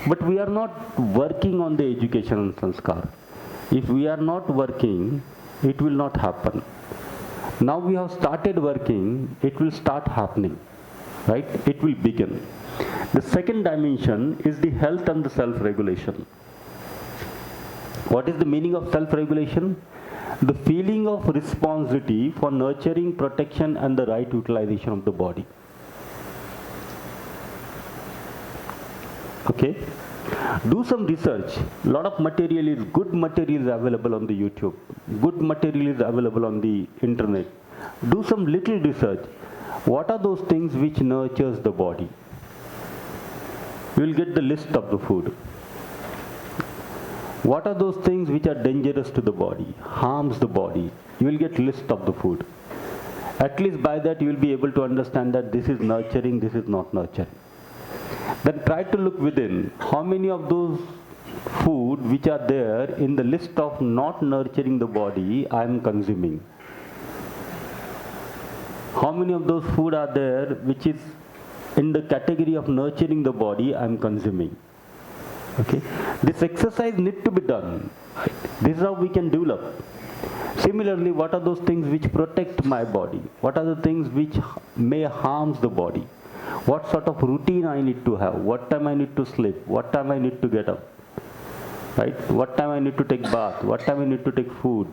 But we are not working on the education and sanskar. If we are not working, it will not happen. Now we have started working, it will start happening, right? It will begin. The second dimension is the health and the self-regulation. What is the meaning of self-regulation? The feeling of responsibility for nurturing, protection and the right utilization of the body. Okay? Do some research. A lot of material is, good material is available on the YouTube. Good material is available on the internet. Do some little research. What are those things which nurtures the body? You will get the list of the food. What are those things which are dangerous to the body, harms the body? You will get list of the food. At least by that you will be able to understand that this is nurturing, this is not nurturing. Then try to look within. How many of those food which are there in the list of not nurturing the body I am consuming? How many of those food are there which is in the category of nurturing the body I am consuming? Okay. This exercise needs to be done. This is how we can develop. Similarly, what are those things which protect my body? What are the things which may harm the body? What sort of routine I need to have? What time I need to sleep? What time I need to get up? Right? What time I need to take bath? What time I need to take food?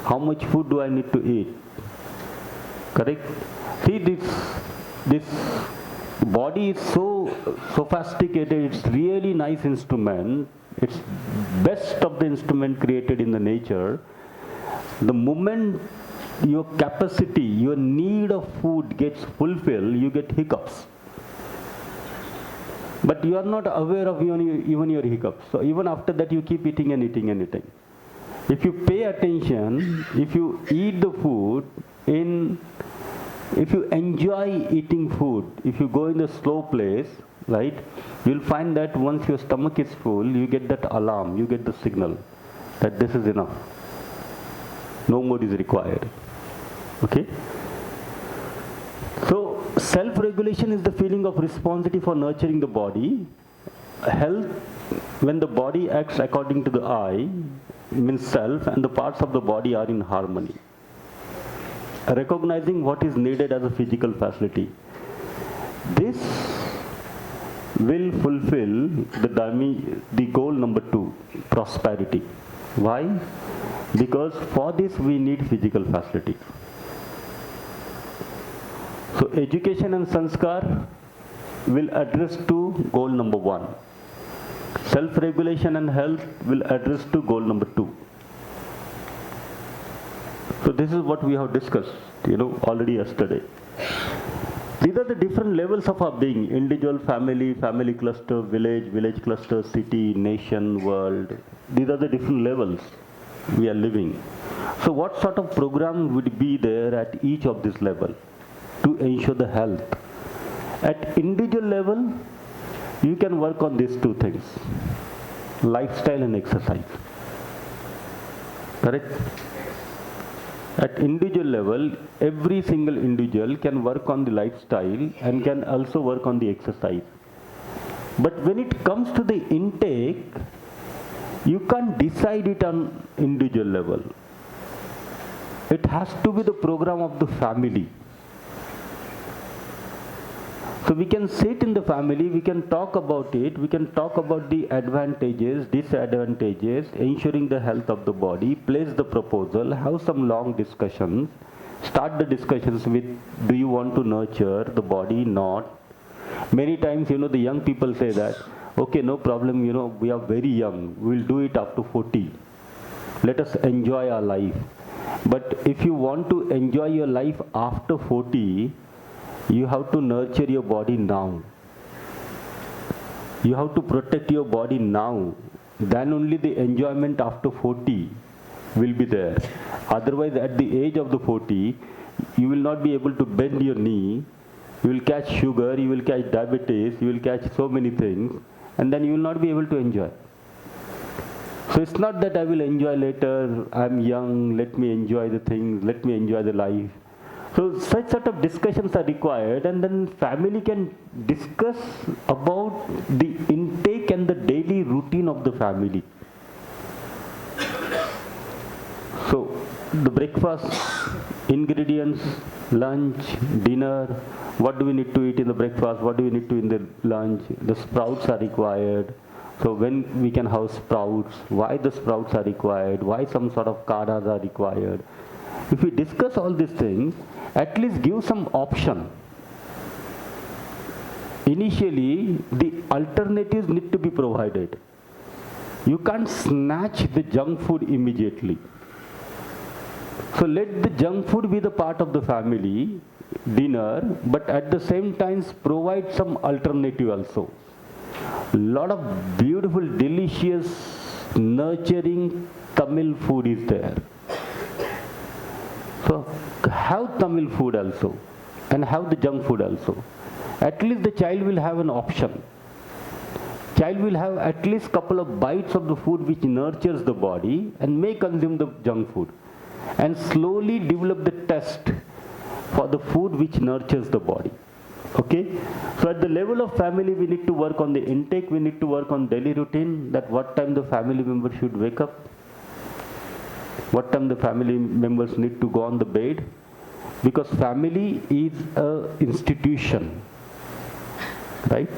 How much food do I need to eat? Correct? See, this body is so sophisticated, it's really nice instrument. It's best of the instrument created in the nature. The moment your capacity, your need of food gets fulfilled, you get hiccups. But you are not aware of even your hiccups. So even after that you keep eating and eating and eating. If you pay attention, if you eat the food, if you enjoy eating food, if you go in a slow place, right, you'll find that once your stomach is full, you get that alarm, you get the signal that this is enough. No more is required. Okay? So, self-regulation is the feeling of responsibility for nurturing the body. Health, when the body acts according to the I, means self, and the parts of the body are in harmony. Recognizing what is needed as a physical facility. This will fulfill the goal number 2, prosperity. Why? Because for this we need physical facility. So education and sanskar will address to goal number 1. Self-regulation and health will address to goal number 2. So this is what we have discussed, already yesterday. These are the different levels of our being: individual, family cluster, village cluster, city, nation, world. These are the different levels we are living. So what sort of program would be there at each of this level to ensure the health? At individual level, you can work on these 2 things: lifestyle and exercise. Correct? At individual level, every single individual can work on the lifestyle and can also work on the exercise. But when it comes to the intake, you can't decide it on individual level. It has to be the program of the family. So we can sit in the family, we can talk about it, we can talk about the advantages, disadvantages, ensuring the health of the body, place the proposal, have some long discussions, start the discussions with, do you want to nurture the body, not. Many times, the young people say that, okay, no problem, we are very young, we'll do it up to 40. Let us enjoy our life. But if you want to enjoy your life after 40, you have to nurture your body now. You have to protect your body now. Then only the enjoyment after 40 will be there. Otherwise, at the age of the 40, you will not be able to bend your knee. You will catch sugar, you will catch diabetes, you will catch so many things, and then you will not be able to enjoy. So it's not that I will enjoy later, I'm young, let me enjoy the things, let me enjoy the life. So such sort of discussions are required, and then family can discuss about the intake and the daily routine of the family. So the breakfast, ingredients, lunch, dinner, what do we need to eat in the breakfast, what do we need to eat in the lunch, the sprouts are required. So when we can have sprouts, why the sprouts are required, why some sort of karas are required. If we discuss all these things, at least give some option. Initially, the alternatives need to be provided. You can't snatch the junk food immediately. So let the junk food be the part of the family dinner, but at the same time provide some alternative also. Lot of beautiful, delicious, nurturing Tamil food is there. So have Tamil food also and have the junk food also. At least the child will have an option. Child will have at least couple of bites of the food which nurtures the body and may consume the junk food. And slowly develop the taste for the food which nurtures the body. Okay? So at the level of family, we need to work on the intake, we need to work on daily routine, that what time the family member should wake up, what time the family members need to go on the bed, because family is an institution, right?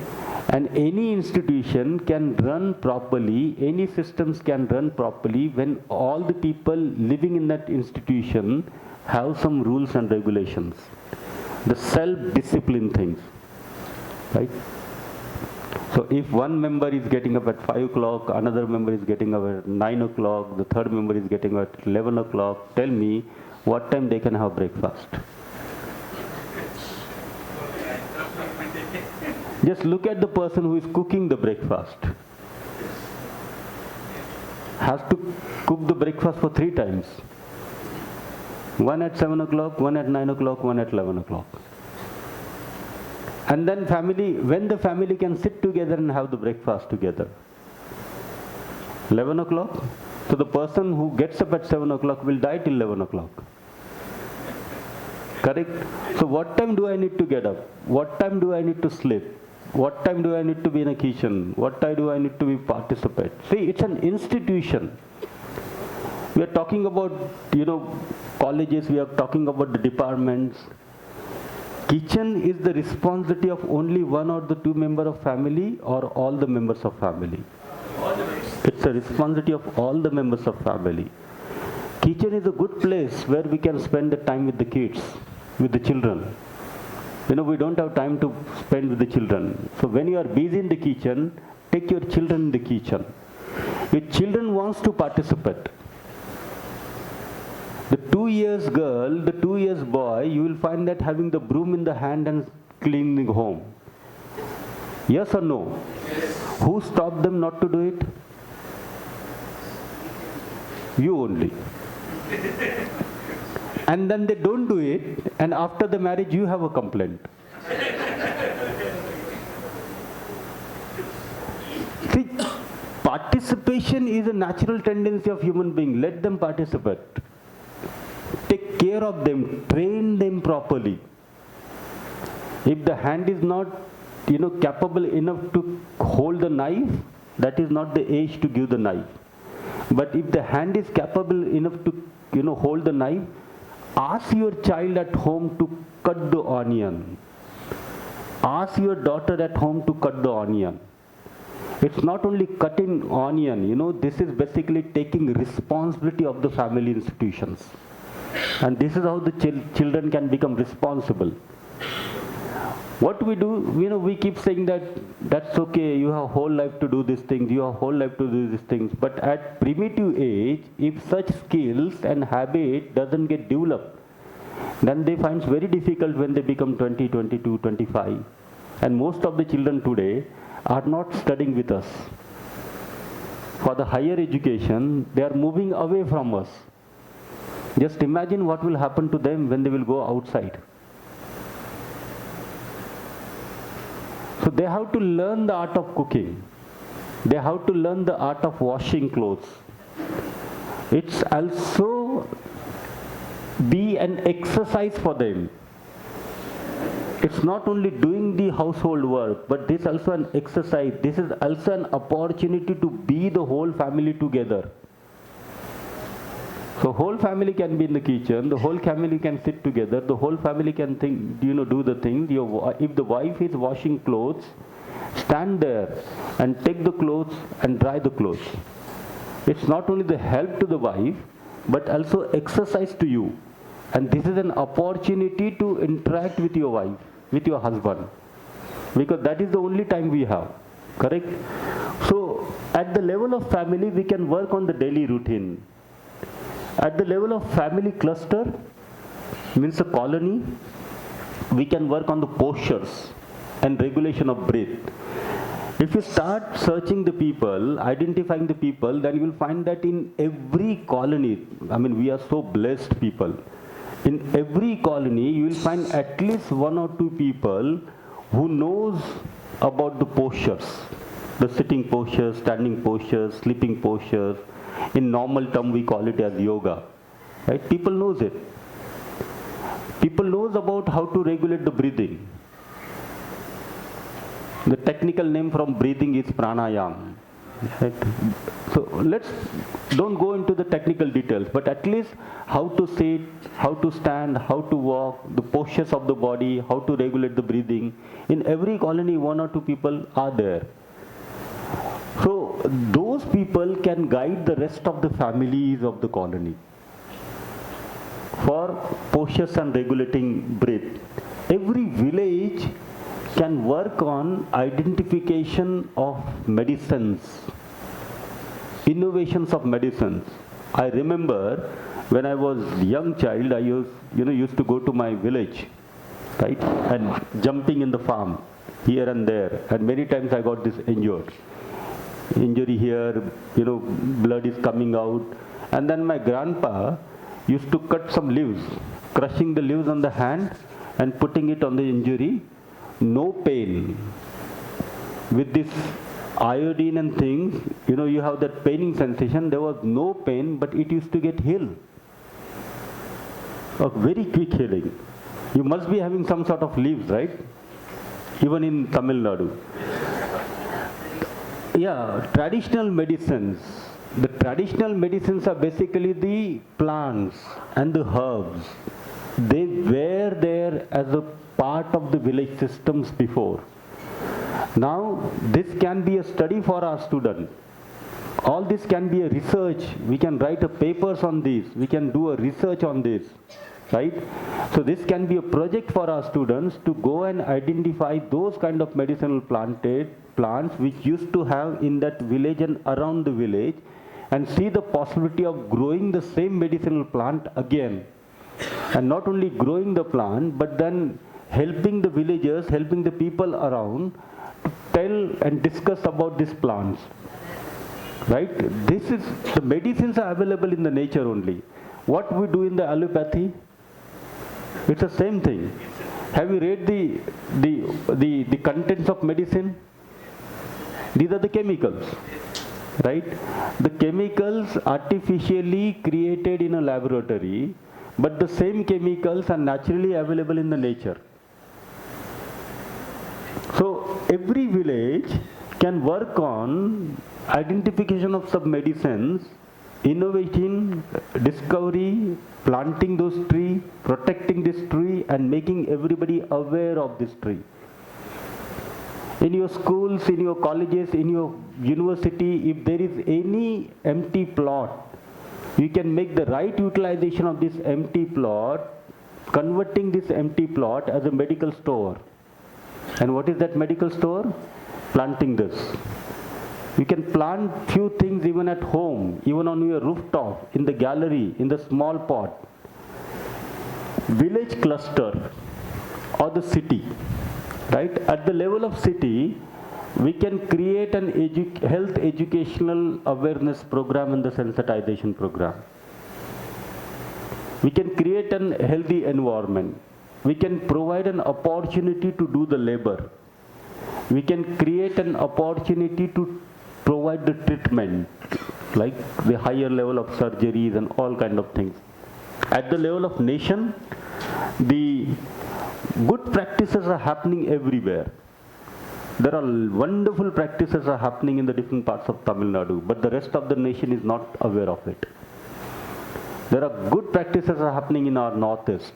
And any institution can run properly, any systems can run properly when all the people living in that institution have some rules and regulations. The self-discipline things, right? So if one member is getting up at 5 o'clock, another member is getting up at 9 o'clock, the third member is getting up at 11 o'clock, tell me what time they can have breakfast. Just look at the person who is cooking the breakfast. Has to cook the breakfast for 3 times. One at 7 o'clock, one at 9 o'clock, one at 11 o'clock. And then family, when the family can sit together and have the breakfast together. 11 o'clock. So the person who gets up at 7 o'clock will die till 11 o'clock. Correct? So what time do I need to get up? What time do I need to sleep? What time do I need to be in a kitchen? What time do I need to be participate? See, it's an institution. We are talking about, colleges, we are talking about the departments. Kitchen is the responsibility of only one or the 2 members of family or all the members of family. It's a responsibility of all the members of family. Kitchen is a good place where we can spend the time with the kids, with the children. We don't have time to spend with the children. So when you are busy in the kitchen, take your children in the kitchen. If children wants to participate, the 2 years girl, the 2 years boy, you will find that having the broom in the hand and cleaning home. Yes or no? Yes. Who stopped them not to do it? You only. And then they don't do it, and after the marriage you have a complaint. See, participation is a natural tendency of human being. Let them participate. Take care of them, train them properly. If the hand is not, capable enough to hold the knife, that is not the age to give the knife. But if the hand is capable enough to, hold the knife, ask your child at home to cut the onion. Ask your daughter at home to cut the onion. It's not only cutting onion, this is basically taking responsibility of the family institutions. And this is how the children can become responsible. What we do, we keep saying that that's okay, you have whole life to do these things, you have whole life to do these things. But at primitive age, if such skills and habit doesn't get developed, then they find it very difficult when they become 20, 22, 25. And most of the children today are not studying with us. For the higher education, they are moving away from us. Just imagine what will happen to them when they will go outside. So they have to learn the art of cooking. They have to learn the art of washing clothes. It's also be an exercise for them. It's not only doing the household work, but this is also an exercise. This is also an opportunity to be the whole family together. So whole family can be in the kitchen, the whole family can sit together, the whole family can think, do the things. If the wife is washing clothes, stand there and take the clothes and dry the clothes. It's not only the help to the wife, but also exercise to you. And this is an opportunity to interact with your wife, with your husband. Because that is the only time we have. Correct? So at the level of family, we can work on the daily routine. At the level of family cluster, means a colony, we can work on the postures and regulation of breath. If you start searching the people, identifying the people, then you will find that in every colony, we are so blessed people. In every colony, you will find at least one or two people who knows about the postures, the sitting postures, standing postures, sleeping postures. In normal term, we call it as yoga. Right? People knows it. People knows about how to regulate the breathing. The technical name from breathing is pranayama. Right? So don't go into the technical details, but at least how to sit, how to stand, how to walk, the postures of the body, how to regulate the breathing. In every colony, one or two people are there. So those people can guide the rest of the families of the colony for postures and regulating breath. Every village can work on identification of medicines, innovations of medicines. I remember when I was a young child, I used to go to my village, right, and jumping in the farm here and there, and many times I got this injury here, blood is coming out. And then my grandpa used to cut some leaves, crushing the leaves on the hand and putting it on the injury. No pain. With this iodine and things, you have that paining sensation. There was no pain, but it used to get healed. A very quick healing. You must be having some sort of leaves, right? Even in Tamil Nadu. Yeah, traditional medicines. The traditional medicines are basically the plants and the herbs. They were there as a part of the village systems before. Now, this can be a study for our students. All this can be a research. We can write a papers on this. We can do a research on this. Right? So this can be a project for our students to go and identify those kind of medicinal plants which used to have in that village and around the village, and see the possibility of growing the same medicinal plant again. And not only growing the plant, but then helping the villagers, helping the people around to tell and discuss about these plants. Right? The medicines are available in the nature only. What we do in the allopathy, it's the same thing. Have you read the contents of medicine? These are the chemicals. right? The chemicals artificially created in a laboratory, but the same chemicals are naturally available in the nature. So every village can work on identification of some medicines, innovating, discovery, planting those trees, protecting this tree, and making everybody aware of this tree. In your schools, in your colleges, in your university, if there is any empty plot, you can make the right utilization of this empty plot, converting this empty plot as a medical store. And what is that medical store? Planting this. You can plant few things even at home, even on your rooftop, in the gallery, in the small pot. Village cluster or the city, right? At the level of city, we can create an health educational awareness program and the sensitization program. We can create a healthy environment. We can provide an opportunity to do the labor. We can create an opportunity to provide the treatment, like the higher level of surgeries and all kind of things. At the level of nation, the good practices are happening everywhere. There are wonderful practices are happening in the different parts of Tamil Nadu, but the rest of the nation is not aware of it. There are good practices are happening in our northeast,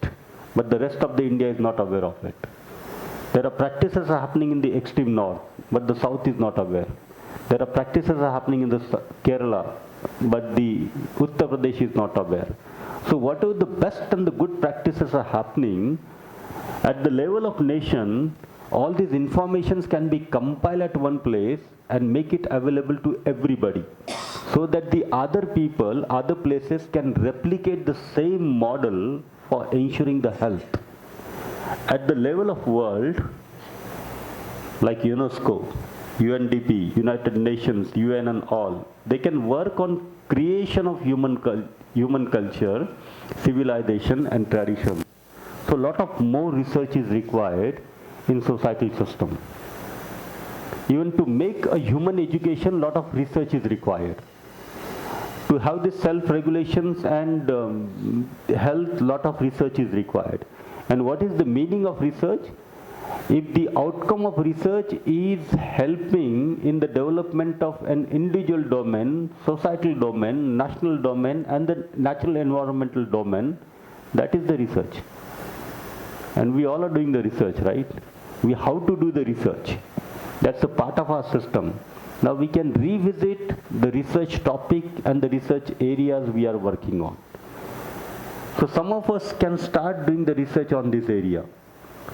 but the rest of the India is not aware of it. There are practices are happening in the extreme north, but the south is not aware. There are practices are happening in the Kerala, but the Uttar Pradesh is not aware. So whatever the best and the good practices are happening, at the level of nation, all these informations can be compiled at one place and make it available to everybody, so that the other people, other places can replicate the same model for ensuring the health. At the level of world, like UNESCO, UNDP, United Nations, UN and all, they can work on creation of human culture, civilization and tradition. So a lot of more research is required in societal system. Even to make a human education, a lot of research is required. To have this self-regulations and health, lot of research is required. And what is the meaning of research? If the outcome of research is helping in the development of an individual domain, societal domain, national domain, and the natural environmental domain, that is the research. And we all are doing the research, right? We how to do the research. That's a part of our system. Now we can revisit the research topic and the research areas we are working on. So some of us can start doing the research on this area,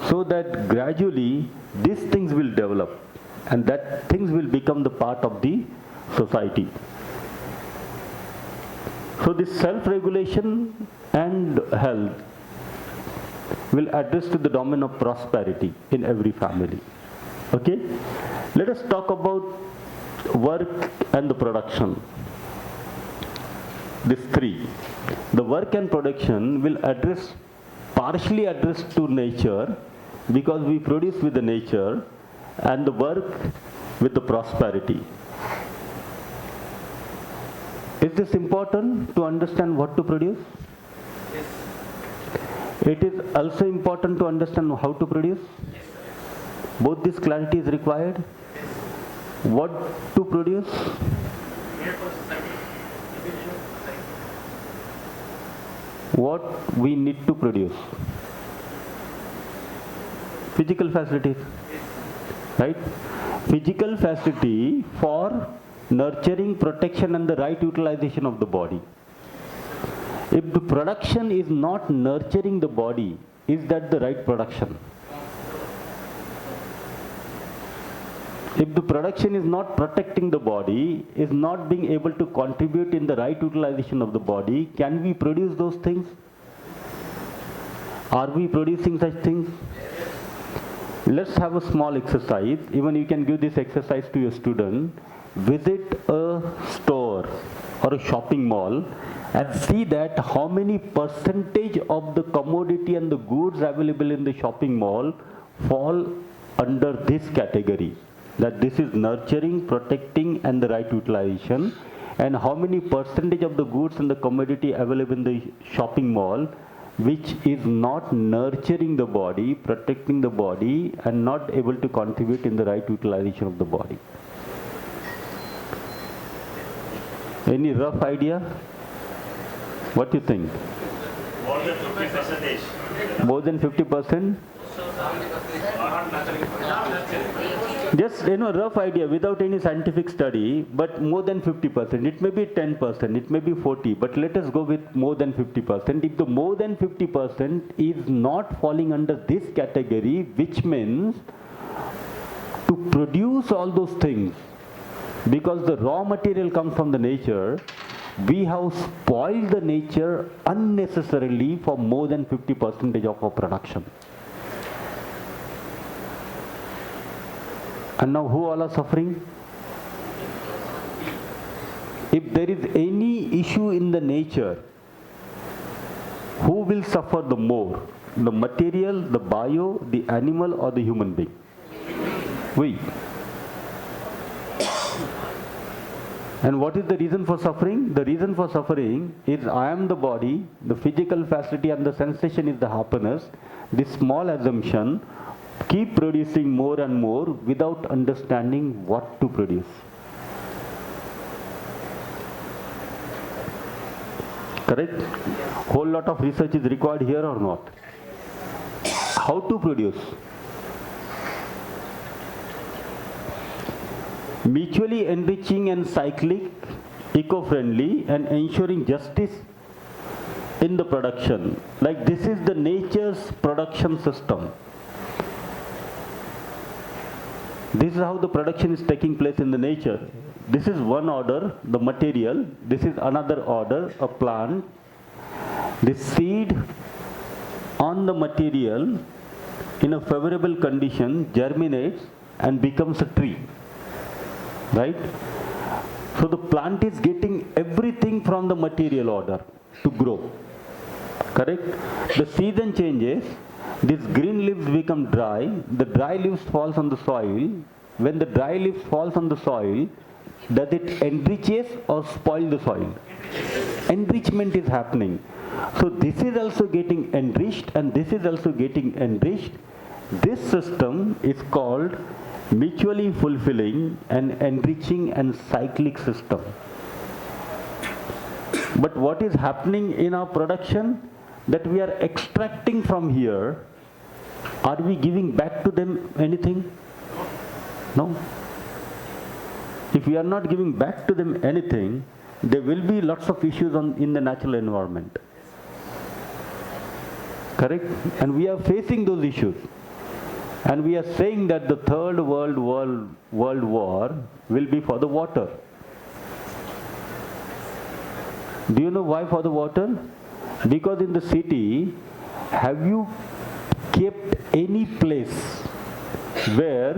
so that gradually these things will develop and that things will become the part of the society. So this self-regulation and health will address to the domain of prosperity in every family. Okay? Let us talk about work and the production. These three. The work and production will partially address to nature, because we produce with the nature, and the work with the prosperity. Is this important to understand what to produce? Yes. It is also important to understand how to produce. Yes, sir. Both this clarity is required. What to produce? Here for society. Individual society. What we need to produce. Physical facilities, right? Physical facility for nurturing, protection and the right utilization of the body. If the production is not nurturing the body, is that the right production? If the production is not protecting the body, is not being able to contribute in the right utilization of the body, can we produce those things? Are we producing such things? Let's have a small exercise. Even you can give this exercise to your student. Visit a store or a shopping mall and see that how many percentage of the commodity and the goods available in the shopping mall fall under this category. that this is nurturing, protecting, and the right utilization, and how many percentage of the goods and the commodity available in the shopping mall which is not nurturing the body, protecting the body, and not able to contribute in the right utilization of the body. Any rough idea? What do you think? More than 50%. More than 50%? Just rough idea without any scientific study, but more than 50%. It may be 10%, it may be 40%, but let us go with more than 50%. If the more than 50% is not falling under this category, which means to produce all those things, because the raw material comes from the nature, we have spoiled the nature unnecessarily for more than 50% of our production. And now who all are suffering? If there is any issue in the nature, who will suffer the more? The material, the bio, the animal, or the human being? We. And what is the reason for suffering? The reason for suffering is I am the body, the physical facility and the sensation is the happiness. This small assumption keep producing more and more without understanding what to produce. Correct? Whole lot of research is required here or not? How to produce? Mutually enriching and cyclic, eco-friendly, and ensuring justice in the production. Like this is the nature's production system. This is how the production is taking place in the nature. This is one order, the material. This is another order, a plant. The seed on the material in a favorable condition germinates and becomes a tree. Right? So the plant is getting everything from the material order to grow. Correct? The season changes, these green leaves become dry, the dry leaves falls on the soil. When the dry leaves falls on the soil, does it enriches or spoil the soil? Enrichment is happening. So this is also getting enriched and this is also getting enriched. This system is called mutually fulfilling and enriching and cyclic system. But what is happening in our production? That we are extracting from here. Are we giving back to them anything? No. If we are not giving back to them anything, there will be lots of issues in the natural environment. Correct? And we are facing those issues. And we are saying that the third world war will be for the water. Do you know why for the water? Because in the city, have you kept any place where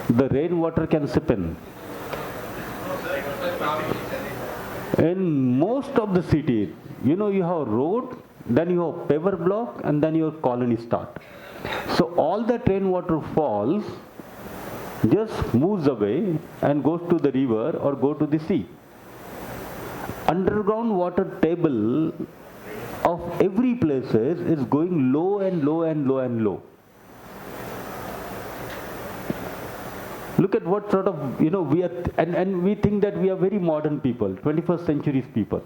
the rainwater can sip in? In most of the cities, you have road, then you have paver block, and then your colony start. So all that rainwater falls, just moves away and goes to the river or go to the sea. Underground water table of every places is going low and low and low and low. Look at what sort of, we are, and we think that we are very modern people, 21st century people.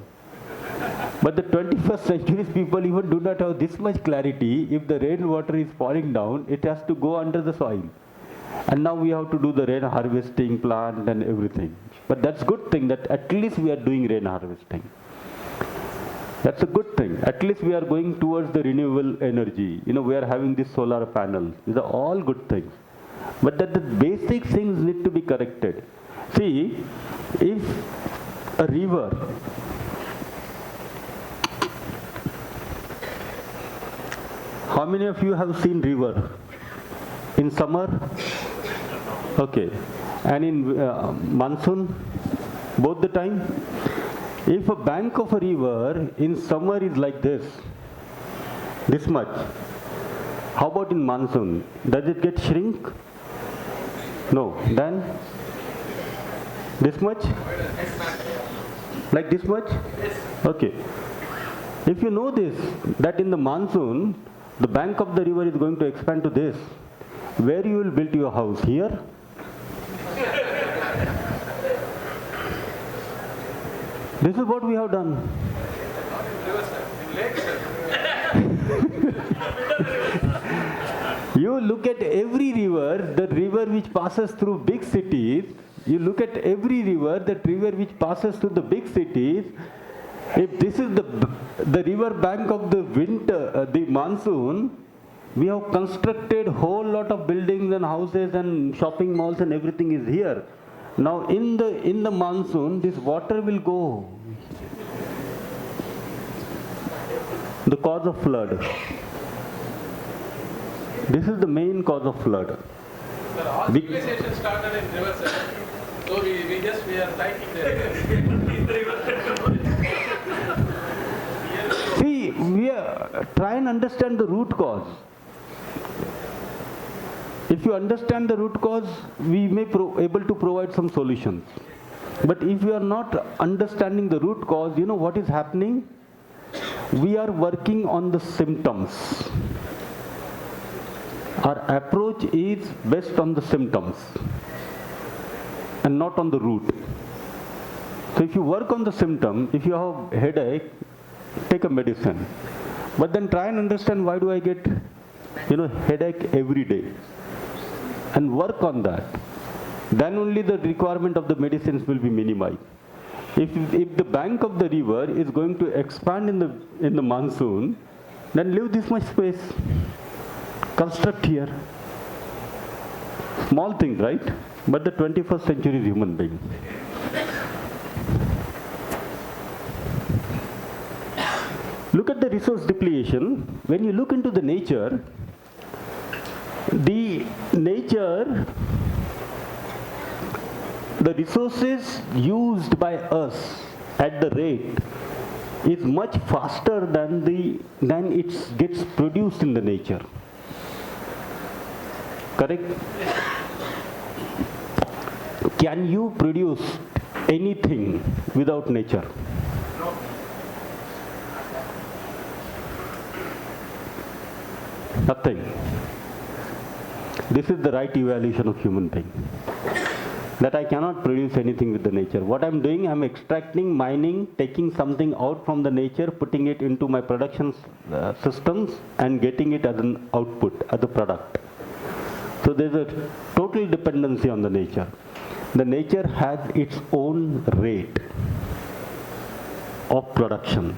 But the 21st century people even do not have this much clarity. If the rainwater is falling down, it has to go under the soil. And now we have to do the rain harvesting plant and everything. But that's a good thing that at least we are doing rain harvesting. That's a good thing. At least we are going towards the renewable energy. We are having this solar panel. These are all good things. But that the basic things need to be corrected. See, if a river, how many of you have seen river? In summer? Okay. And in monsoon? Both the time? If a bank of a river in summer is like this much, how about in monsoon? Does it get shrink? No. Then this much? Like this much? Okay. If you know this, that in the monsoon, the bank of the river is going to expand to this, where you will build your house? Here? This is what we have done. You look at every river, the river which passes through big cities, you look at every river, that river which passes through the big cities, if this is the river bank of the winter, the monsoon, we have constructed whole lot of buildings and houses and shopping malls and everything is here. Now in the monsoon, this water will go. The cause of flood. This is the main cause of flood. Sir, all civilization started in river, sir. So we are liking the See, we are try and understand the root cause. If you understand the root cause, we may able to provide some solutions. But if you are not understanding the root cause, you know what is happening? We are working on the symptoms. Our approach is based on the symptoms and not on the root. So if you work on the symptom, if you have headache, take a medicine. But then try and understand, why do I get headache every day? And work on that. Then only the requirement of the medicines will be minimized. If the bank of the river is going to expand in the monsoon, then leave this much space. Construct here. Small thing, right? But the 21st century is human being. Look at the resource depletion. When you look into the nature, the resources used by us at the rate is much faster than it gets produced in the nature. Correct? Can you produce anything without nature? Nothing. This is the right evaluation of human being. That I cannot produce anything with the nature. What I'm doing, I'm extracting, mining, taking something out from the nature, putting it into my production systems and getting it as an output, as a product. So there's a total dependency on the nature. The nature has its own rate of production.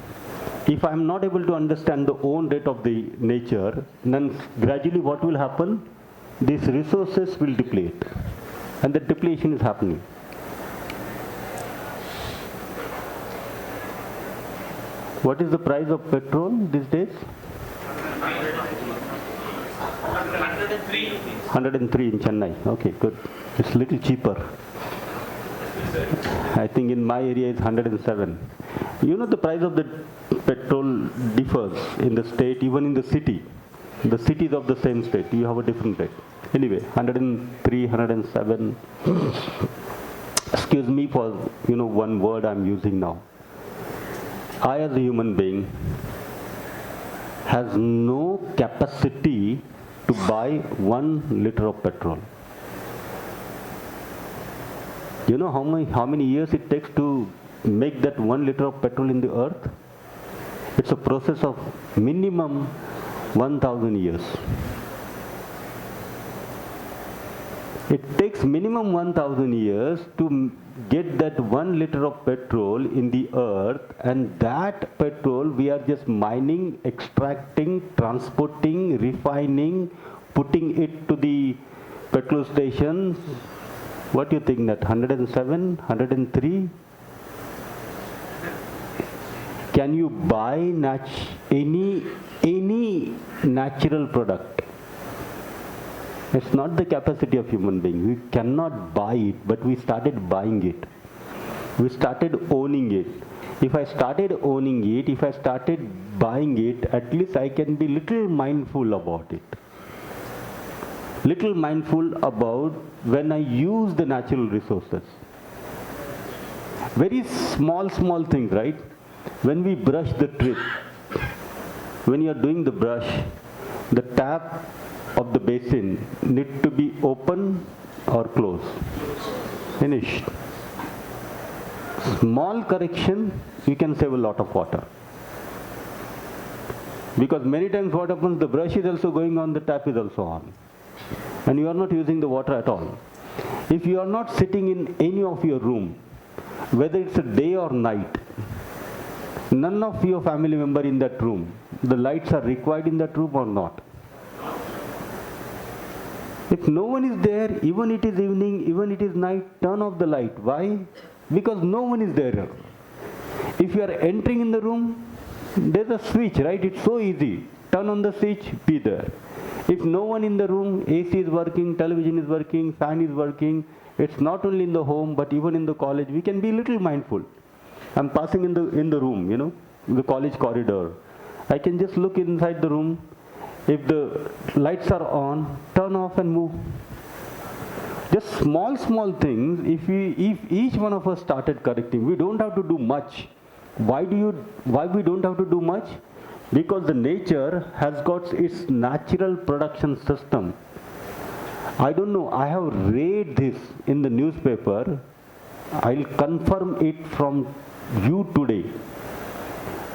If I'm not able to understand the own rate of the nature, then gradually what will happen? These resources will deplete. And the depletion is happening. What is the price of petrol these days? 103 in Chennai. Okay, good. It's a little cheaper. I think in my area it's 107. You know the price of the petrol differs in the state, even in the city. The cities of the same state, you have a different rate. Anyway, 103, 107. Excuse me for one word I'm using now. I as a human being has no capacity to buy 1 liter of petrol. You know how many years it takes to make that 1 liter of petrol in the earth? It's a process of minimum 1,000 years. It takes minimum 1,000 years to get that 1 liter of petrol in the earth, and that petrol we are just mining, extracting, transporting, refining, putting it to the petrol stations. What do you think, that 107, 103? Can you buy any natural product? It's not the capacity of human being. We cannot buy it, but we started buying it. We started owning it. If I started owning it, if I started buying it, at least I can be little mindful about it. little mindful about when I use the natural resources. Very small things, right? When we brush the teeth, when you are doing the brush, the tap of the basin need to be open or closed. Finished. Small correction, you can save a lot of water. Because many times what happens, the brush is also going on, the tap is also on. And you are not using the water at all. If you are not sitting in any of your room, whether it's a day or night, none of your family member in that room, the lights are required in that room or not. If no one is there, even it is evening, even it is night, turn off the light. Why? Because no one is there. If you are entering in the room, there's a switch, right? It's so easy. Turn on the switch, be there. If no one in the room, AC is working, television is working, fan is working, it's not only in the home, but even in the college, we can be a little mindful. I'm passing in the room, you know, the college corridor. I can just look inside the room. If the lights are on, turn off and move. Just small things, if each one of us started correcting, we don't have to do much. Why we don't have to do much? Because the nature has got its natural production system. I don't know, I have read this in the newspaper. I'll confirm it from you today.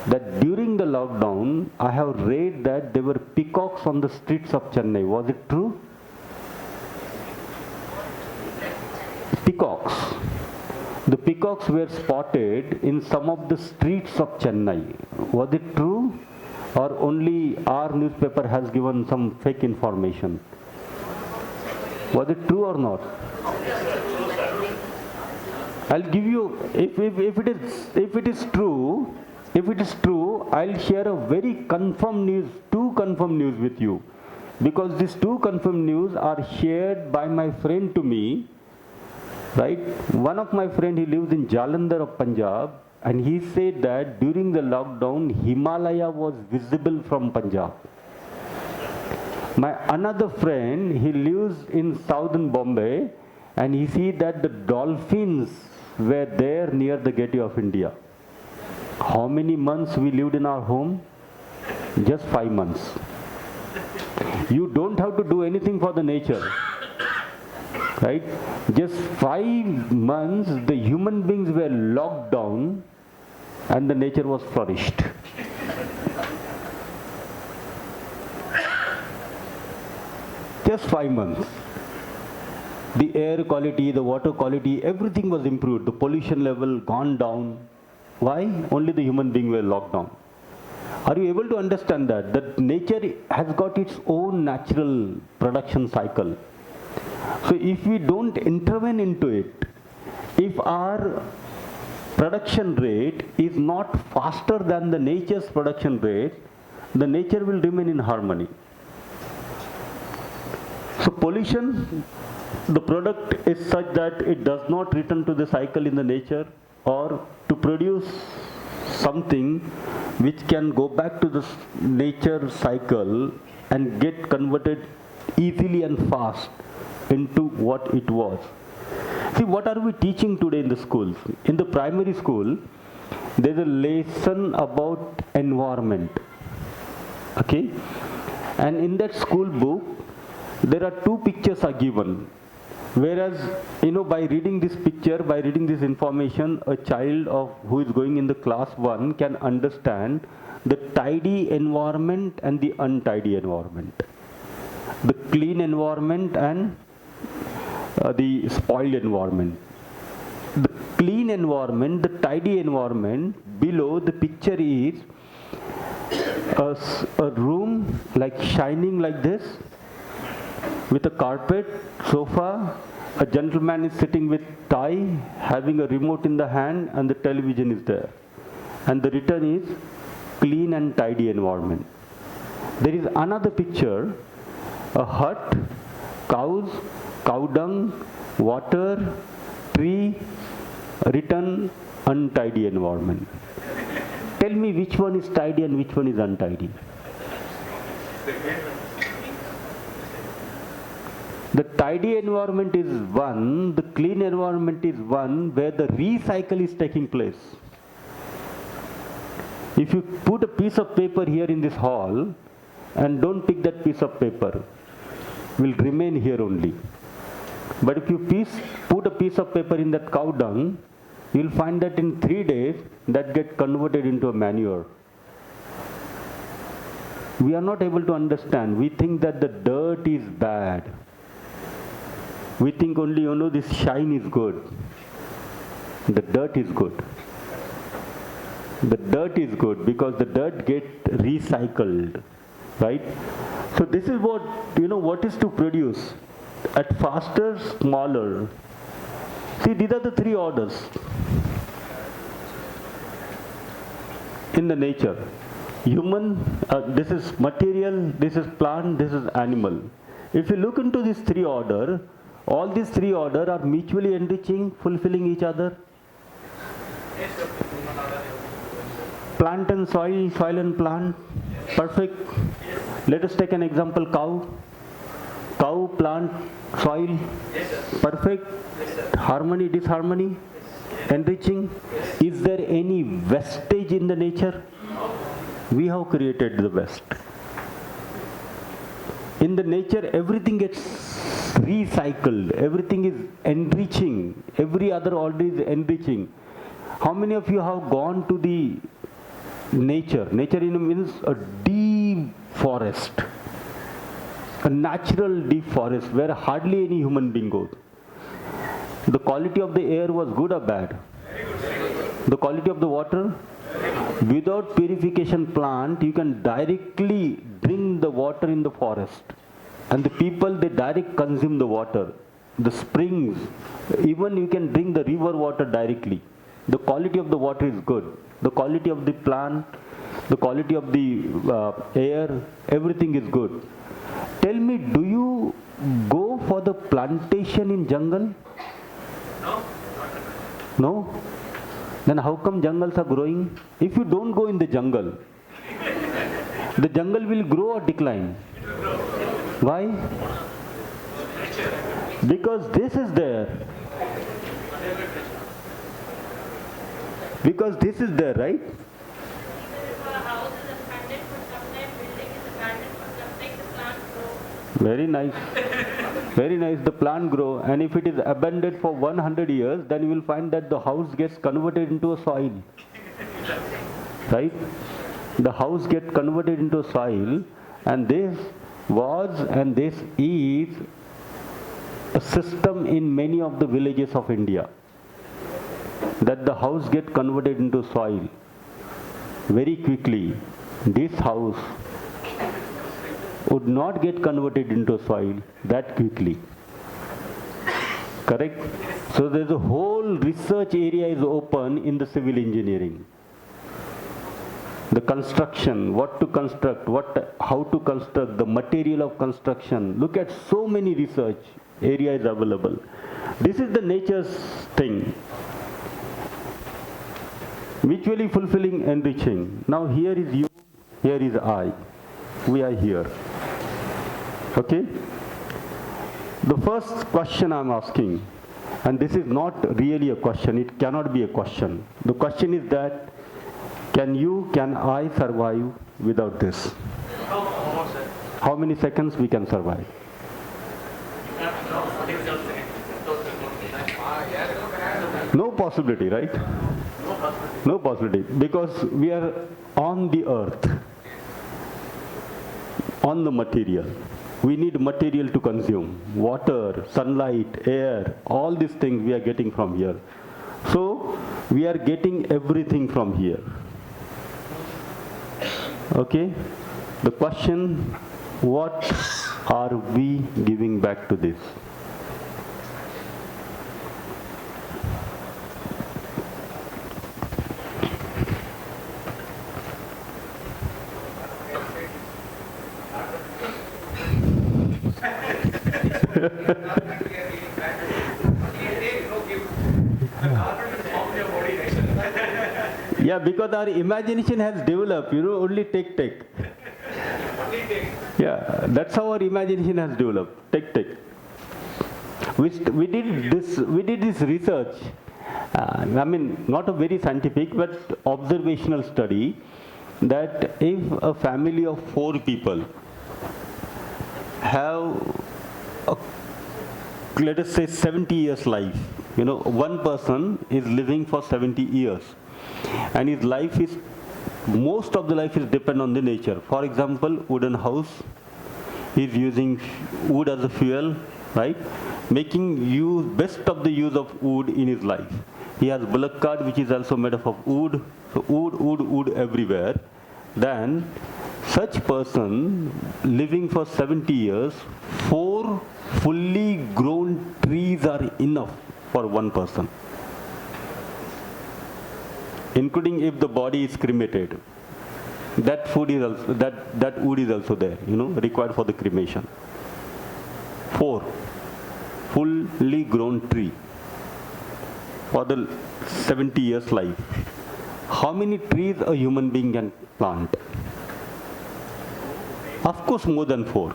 That during the lockdown, I have read that there were peacocks on the streets of Chennai. Was it true? Peacocks. The peacocks were spotted in some of the streets of Chennai. Was it true? Or only our newspaper has given some fake information? Was it true or not? I'll give you, if it is true, I'll share a very confirmed news, two confirmed news with you. Because these two confirmed news are shared by my friend to me, right? One of my friend, he lives in Jalandhar of Punjab, and he said that during the lockdown, Himalaya was visible from Punjab. My another friend, he lives in southern Bombay, and he see that the dolphins were there near the Gateway of India. How many months we lived in our home? Just 5 months. You don't have to do anything for the nature, right? Just 5 months, the human beings were locked down, and the nature was flourished. Just 5 months. The air quality, the water quality, everything was improved. The pollution level gone down. Why? Only the human beings were locked down. Are you able to understand that? That nature has got its own natural production cycle. So if we don't intervene into it, if our production rate is not faster than the nature's production rate, the nature will remain in harmony. So pollution, the product is such that it does not return to the cycle in the nature, or to produce something which can go back to the nature cycle and get converted easily and fast into what it was. See, what are we teaching today in the schools? In the primary school, there's a lesson about environment. Okay? And in that school book, there are 2 pictures are given. Whereas, by reading this picture, by reading this information, a child who is going in the class 1 can understand the tidy environment and the untidy environment. The clean environment and the spoiled environment. The clean environment, the tidy environment, below the picture is a room like shining like this, with a carpet, sofa, a gentleman is sitting with tie, having a remote in the hand, and the television is there. And the written is clean and tidy environment. There is another picture, a hut, cows, cow dung, water, tree, written untidy environment. Tell me which one is tidy and which one is untidy. The tidy environment is one, the clean environment is one where the recycle is taking place. If you put a piece of paper here in this hall and don't pick that piece of paper, will remain here only. But if you put a piece of paper in that cow dung, you will find that in 3 days that gets converted into a manure. We are not able to understand. We think that the dirt is bad. We think only, this shine is good. The dirt is good. The dirt is good because the dirt gets recycled, right? So this is what, what is to produce at faster, smaller. See, these are the 3 orders in the nature. Human, this is material, this is plant, this is animal. If you look into these 3 orders, all these 3 orders are mutually enriching, fulfilling each other. Plant and soil, soil and plant, perfect. Let us take an example, cow. Cow, plant, soil, perfect. Harmony, disharmony, enriching. Is there any wastage in the nature? We have created the best. In the nature, everything gets recycled. Everything is enriching. Every other order is enriching. How many of you have gone to the nature? Nature means a deep forest. A natural deep forest where hardly any human being goes. The quality of the air was good or bad? The quality of the water? Without purification plant, you can directly drink the water in the forest. And the people, they direct consume the water. The springs, even you can drink the river water directly. The quality of the water is good. The quality of the plant, the quality of the air, everything is good. Tell me, do you go for the plantation in jungle? No. No? Then how come jungles are growing? If you don't go in the jungle will grow or decline? Why? Because this is there. Because this is there, right? Very nice. Very nice. The plant grow, and if it is abandoned for 100 years, then you will find that the house gets converted into a soil. Right? The house gets converted into a soil, and this was and this is a system in many of the villages of India. That the house gets converted into soil very quickly. This house would not get converted into soil that quickly. Correct? So there's a whole research area is open in the civil engineering. The construction, what to construct, how to construct, the material of construction. Look at so many research areas available. This is the nature's thing. Mutually fulfilling, enriching. Now here is you, here is I. We are here. Okay? The first question I'm asking, and this is not really a question, it cannot be a question. The question is that, can I survive without this? How many seconds we can survive? No possibility, right? No possibility, because we are on the earth, on the material. We need material to consume. Water, sunlight, air, all these things we are getting from here. So, we are getting everything from here. Okay? The question, what are we giving back to this? Yeah, because our imagination has developed, only take. Yeah, that's how our imagination has developed. Take. We did this research. I mean, not a very scientific, but observational study that if a family of 4 people have, let us say, 70 years life, one person is living for 70 years, and his life is, most of the life is depend on the nature. For example, wooden house, he's using wood as a fuel, right? Making best of the use of wood in his life. He has bullock cart, which is also made up of wood. So wood everywhere. Then such person living for 70 years, 4 fully grown trees are enough for one person, including if the body is cremated. That food is also, that wood is also there, required for the cremation. 4 fully grown tree for the 70 years life. How many trees a human being can plant? Of course, more than 4.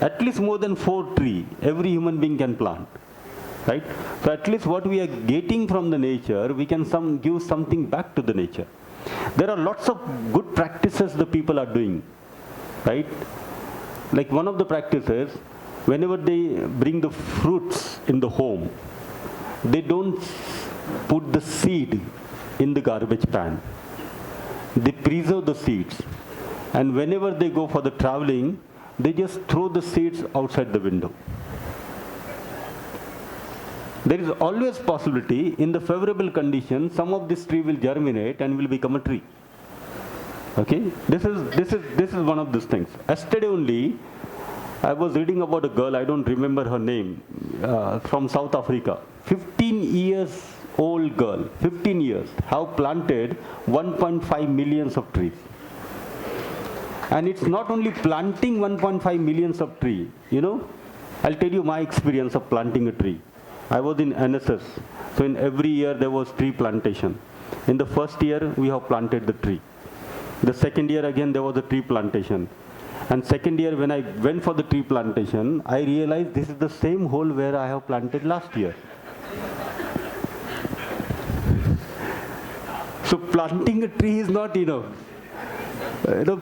At least more than 4 trees every human being can plant, right? So at least what we are getting from the nature, we can give something back to the nature. There are lots of good practices the people are doing, right? Like one of the practices, whenever they bring the fruits in the home, they don't put the seed in the garbage pan. They preserve the seeds. And whenever they go for the traveling, they just throw the seeds outside the window. There is always possibility, in the favorable condition, some of this tree will germinate and will become a tree. Okay? This is one of those things. Yesterday only, I was reading about a girl, I don't remember her name, from South Africa. 15 years old girl, 15 years, have planted 1.5 millions of trees. And it's not only planting 1.5 millions of trees, I'll tell you my experience of planting a tree. I was in NSS, so in every year there was tree plantation. In the first year, we have planted the tree. The second year again, there was a tree plantation. And second year, when I went for the tree plantation, I realized this is the same hole where I have planted last year. So planting a tree is not enough.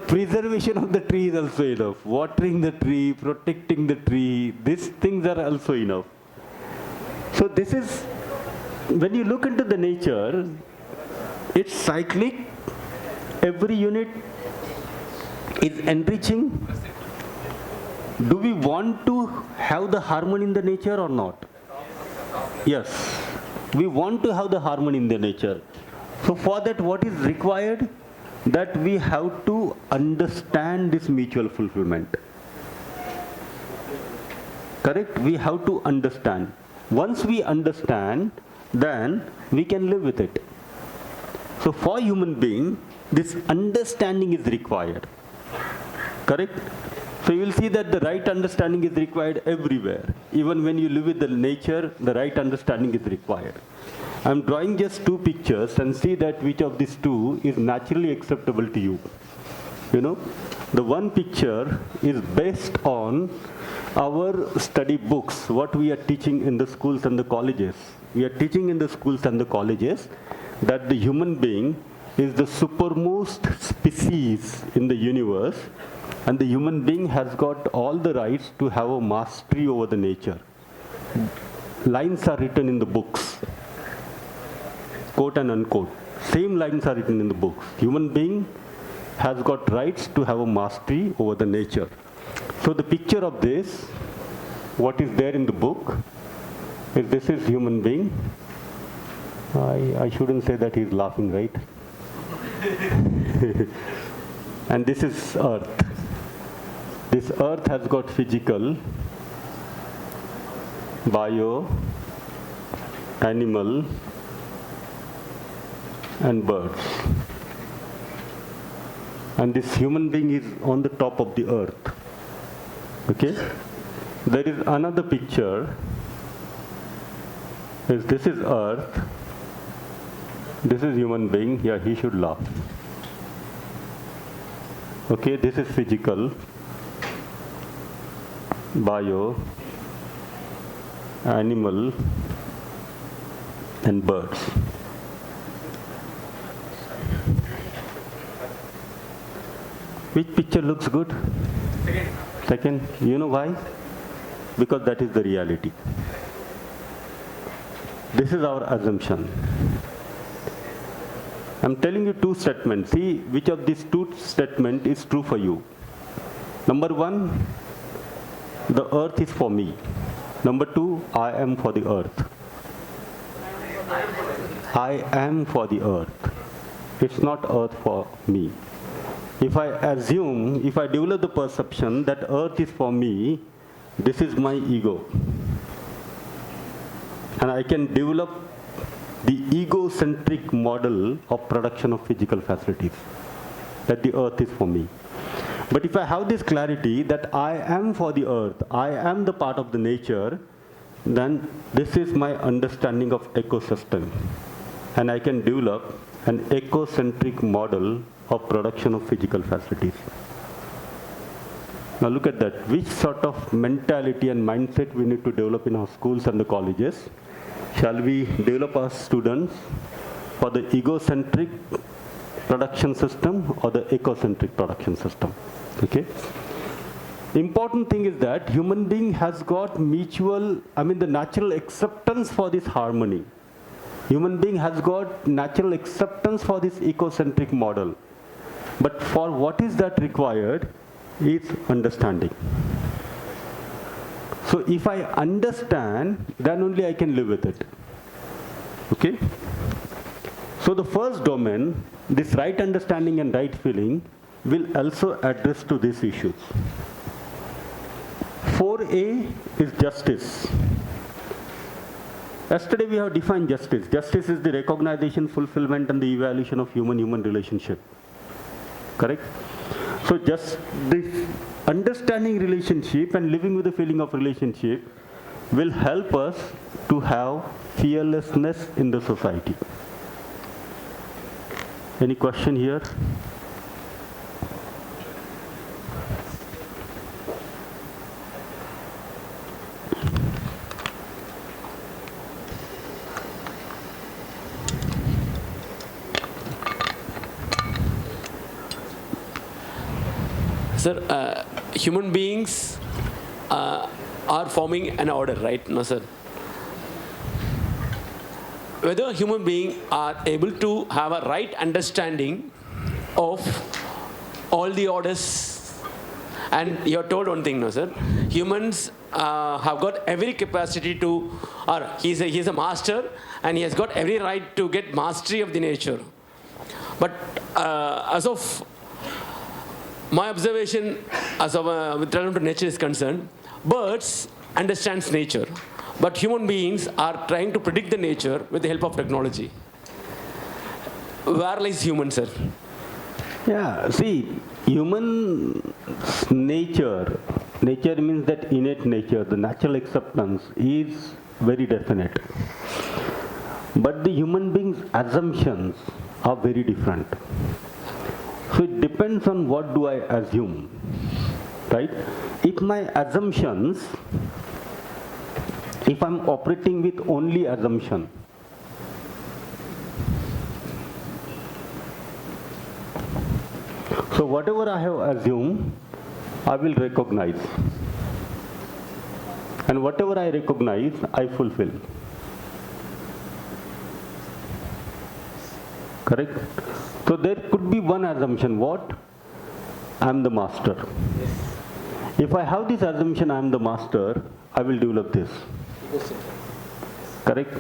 Preservation of the tree is also enough. Watering the tree, protecting the tree, these things are also enough. So this is, when you look into the nature, it's cyclic. Every unit is enriching. Do we want to have the harmony in the nature or not? Yes, we want to have the harmony in the nature. So for that, what is required? That we have to understand this mutual fulfillment. Correct? We have to understand. Once we understand, then we can live with it. So for human being, this understanding is required. Correct? So you will see that the right understanding is required everywhere. Even when you live with the nature, the right understanding is required. I am drawing just 2 pictures and see that which of these 2 is naturally acceptable to you. The one picture is based on our study books, what we are teaching in the schools and the colleges. We are teaching in the schools and the colleges that the human being is the supermost species in the universe, and the human being has got all the rights to have a mastery over the nature. Lines are written in the books, quote and unquote. Same lines are written in the books. Human being has got rights to have a mastery over the nature. So the picture of this, what is there in the book, is this is human being. I shouldn't say that he's laughing, right? And this is earth. This earth has got physical, bio, animal, and birds. And this human being is on the top of the earth. Okay? There is another picture. This is earth. This is human being. Yeah, he should laugh. Okay, this is physical. bio, animal, and birds. Which picture looks good? Second. You know why? Because that is the reality. This is our assumption. I'm telling you two statements. See which of these two statements is true for you. Number one, the earth is for me. Number two, I am for the earth. I am for the earth. It's not earth for me. If I assume, if I develop the perception that earth is for me, this is my ego. And I can develop the egocentric model of production of physical facilities, that the earth is for me. But if I have this clarity that I am for the earth, I am the part of the nature, then this is my understanding of ecosystem. And I can develop an ecocentric model of production of physical facilities. Now look at that. Which sort of mentality and mindset we need to develop in our schools and the colleges? Shall we develop our students for the egocentric production system or the ecocentric production system? Okay. Important thing is that human being has got mutual, the natural acceptance for this harmony. Human being has got natural acceptance for this ecocentric model. But for what is that required is understanding. So if I understand, then only I can live with it. Okay? So the first domain, this right understanding and right feeling, will also address to these issues. 4A is justice. Yesterday we have defined justice. Justice is the recognition, fulfillment, and the evaluation of human-human relationship. Correct? So just this understanding relationship and living with the feeling of relationship will help us to have fearlessness in the society. Any question here? Sir, human beings are forming an order, right? No, sir. Whether human beings are able to have a right understanding of all the orders, and you're told one thing, no, sir. Humans have got every capacity to, or he's a master, and he has got every right to get mastery of the nature. But as of my observation, as of with relation to nature is concerned, birds understands nature, but human beings are trying to predict the nature with the help of technology. Where lies human, sir? Yeah, see, human nature means that innate nature, the natural acceptance is very definite. But the human being's assumptions are very different. So it depends on what do I assume, right? If my assumptions, if I'm operating with only assumption, so whatever I have assumed, I will recognize. And whatever I recognize, I fulfill. Correct? So there could be one assumption, what? I am the master. If I have this assumption, I am the master, I will develop this. Correct?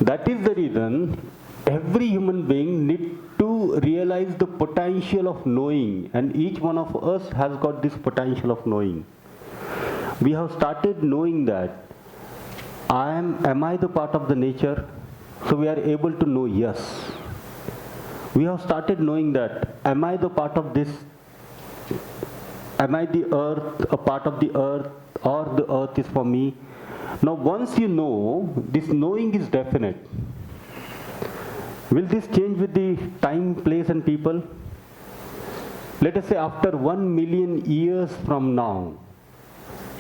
That is the reason every human being needs to realize the potential of knowing, and each one of us has got this potential of knowing. We have started knowing that am I the part of the nature? So we are able to know yes. We have started knowing that, am I the part of this? Am I the earth, a part of the earth, or the earth is for me? Now once you know, this knowing is definite. Will this change with the time, place, and people? Let us say after 1 million years from now,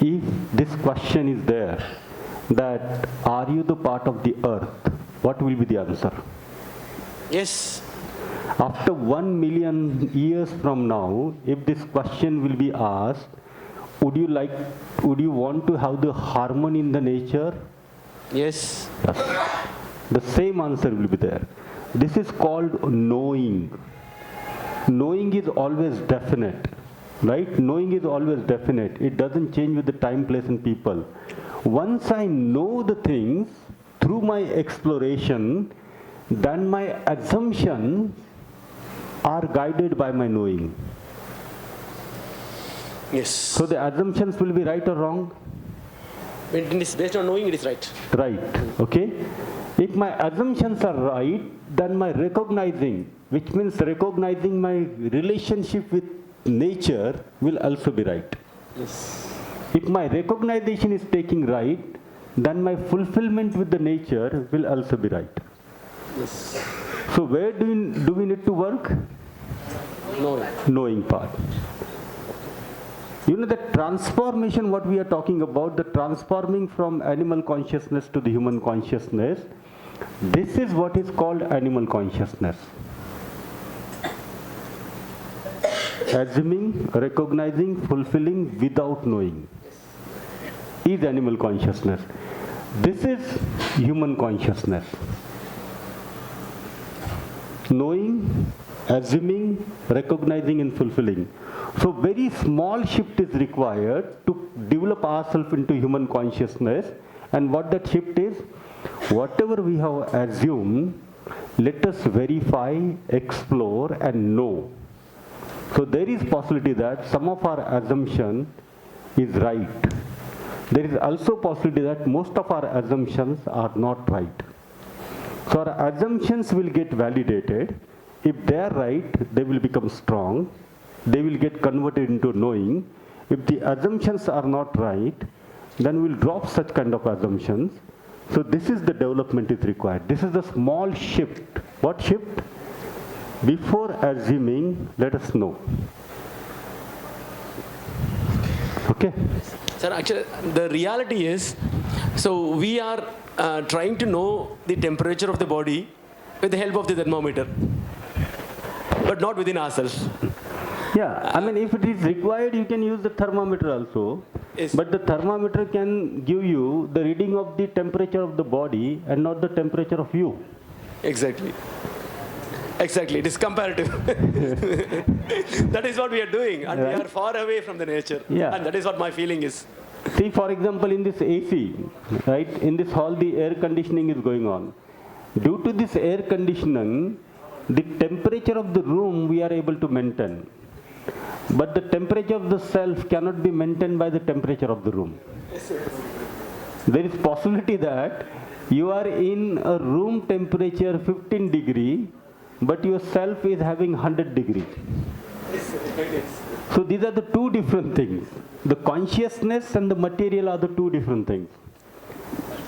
if this question is there, that are you the part of the earth, what will be the answer? Yes. After 1 million years from now, if this question will be asked, would you want to have the harmony in the nature? Yes. Yes. The same answer will be there. This is called knowing. Knowing is always definite, right? Knowing is always definite. It doesn't change with the time, place, and people. Once I know the things through my exploration, then my assumptions are guided by my knowing. Yes. So the assumptions will be right or wrong? When it is based on knowing, it is right. Right, okay? If my assumptions are right, then my recognizing, which means recognizing my relationship with nature, will also be right. Yes. If my recognition is taking right, then my fulfillment with the nature will also be right. Yes. So where do we need to work? Knowing. Knowing part. You know the transformation what we are talking about, the transforming from animal consciousness to the human consciousness, this is what is called animal consciousness. Assuming, recognizing, fulfilling without knowing is animal consciousness. This is human consciousness. Knowing, assuming, recognizing and fulfilling. So very small shift is required to develop ourselves into human consciousness, and what that shift is, whatever we have assumed, let us verify, explore and know. So there is possibility that some of our assumption is right. There is also possibility that most of our assumptions are not right. So our assumptions will get validated. If they are right, they will become strong. They will get converted into knowing. If the assumptions are not right, then we'll drop such kind of assumptions. So this is the development is required. This is the small shift. What shift? Before assuming, let us know. Okay? Sir, actually, the reality is, so we are trying to know the temperature of the body with the help of the thermometer, but not within ourselves. Yeah, I mean, if it is required, you can use the thermometer also. Yes. But the thermometer can give you the reading of the temperature of the body and not the temperature of you. Exactly. Exactly, it is comparative. That is what we are doing, and Right. we are far away from the nature. Yeah. And that is what my feeling is. See, for example, in this AC, right, in this hall, the air conditioning is going on. Due to this air conditioning, the temperature of the room we are able to maintain. But the temperature of the self cannot be maintained by the temperature of the room. There is possibility that you are in a room temperature 15 degree, but your self is having 100 degree. So these are the two different things. The consciousness and the material are the two different things.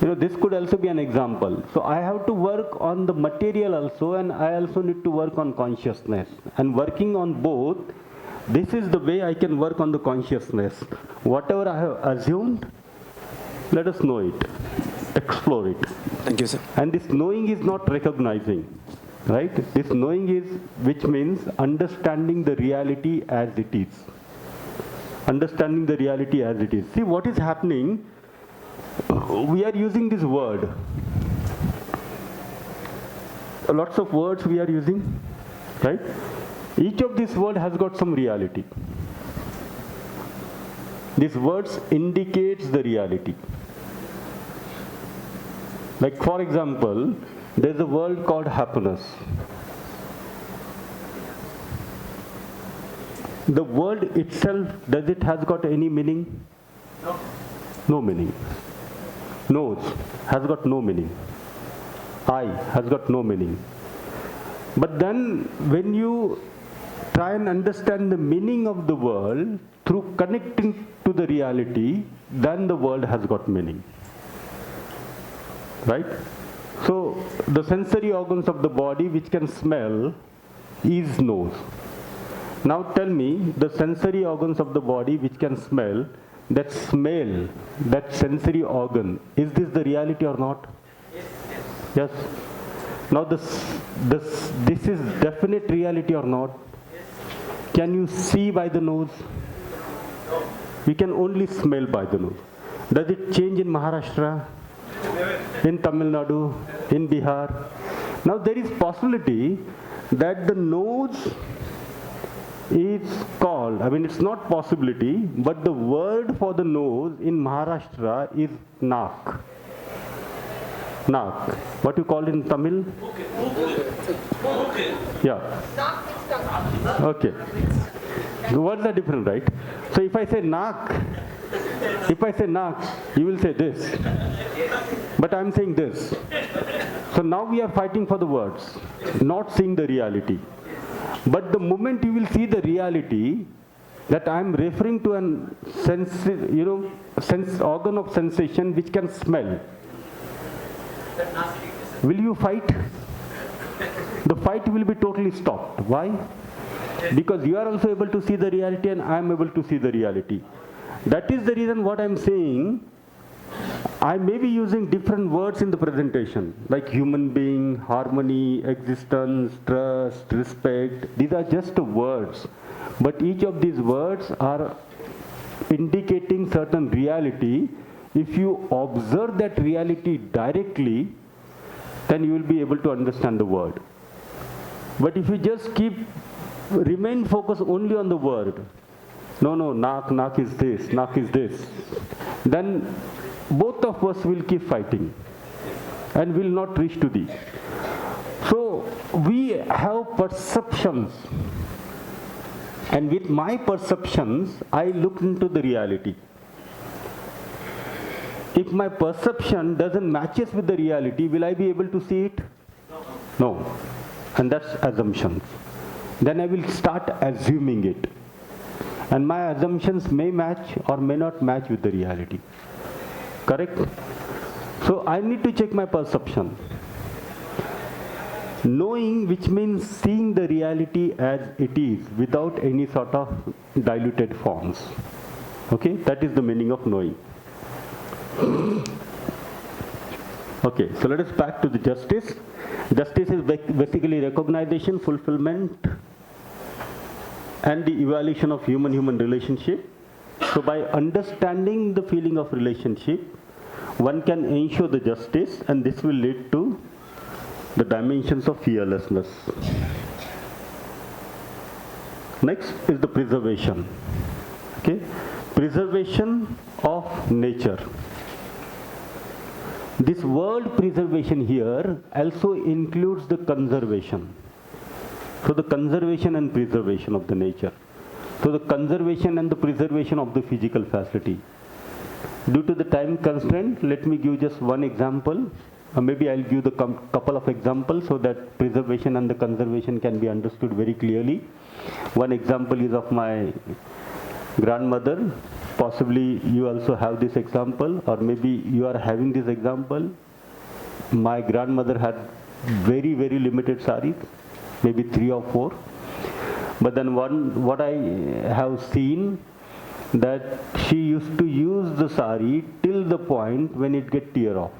You know, this could also be an example. So I have to work on the material also, and I also need to work on consciousness. And working on both, this is the way I can work on the consciousness. Whatever I have assumed, let us know it, explore it. Thank you, sir. And this knowing is not recognizing, right? This knowing is, which means understanding the reality as it is. Understanding the reality as it is. See what is happening, we are using this word. Lots of words we are using, right? Each of these words has got some reality. These words indicates the reality. Like for example, there's a word called happiness. The word itself, does it has got any meaning? No. No meaning. Nose has got no meaning. Eye has got no meaning. But then when you try and understand the meaning of the world through connecting to the reality, then the world has got meaning. Right? So the sensory organs of the body which can smell is nose. Now tell me, the sensory organs of the body which can smell, that smell, that sensory organ, is this the reality or not? Yes. Now this is definite reality or not? Can you see by the nose? We can only smell by the nose. Does it change in Maharashtra, in Tamil Nadu, in Bihar? Now there is possibility that the nose is called, I mean it's not possibility, but the word for the nose in Maharashtra is nak. Nak. What you call in Tamil? Yeah. Okay. The words are different, right? So if I say nak, you will say this. But I'm saying this. So now we are fighting for the words, not seeing the reality. But the moment you will see the reality, that I am referring to an sense organ of sensation which can smell. Will you fight? The fight will be totally stopped. Why? Because you are also able to see the reality and I am able to see the reality. That is the reason what I am saying. I may be using different words in the presentation, like human being, harmony, existence, trust, respect. These are just words. But each of these words are indicating certain reality. If you observe that reality directly, then you will be able to understand the word. But if you just remain focused only on the word, no, nak is this, then both of us will keep fighting and will not reach to thee. So we have perceptions, and with my perceptions I look into the reality. If my perception doesn't matches with the reality, will I be able to see it? No. And that's assumptions. Then I will start assuming it. And my assumptions may match or may not match with the reality. Correct? So I need to check my perception. Knowing, which means seeing the reality as it is without any sort of diluted forms. Okay? That is the meaning of knowing. Okay, so let us back to the justice. Justice is basically recognition, fulfillment, and the evaluation of human-human relationship. So by understanding the feeling of relationship, one can ensure the justice, and this will lead to the dimensions of fearlessness. Next is the preservation. Okay, preservation of nature. This word preservation here also includes the conservation. So the conservation and preservation of the nature. So the conservation and the preservation of the physical facility. Due to the time constraint, let me give just one example. Maybe I'll give the couple of examples so that preservation and the conservation can be understood very clearly. One example is of my grandmother. Possibly you also have this example, or maybe you are having this example. My grandmother had very, very limited saris, maybe 3 or 4. But then what I have seen, that she used to use the sari till the point when it get tear off.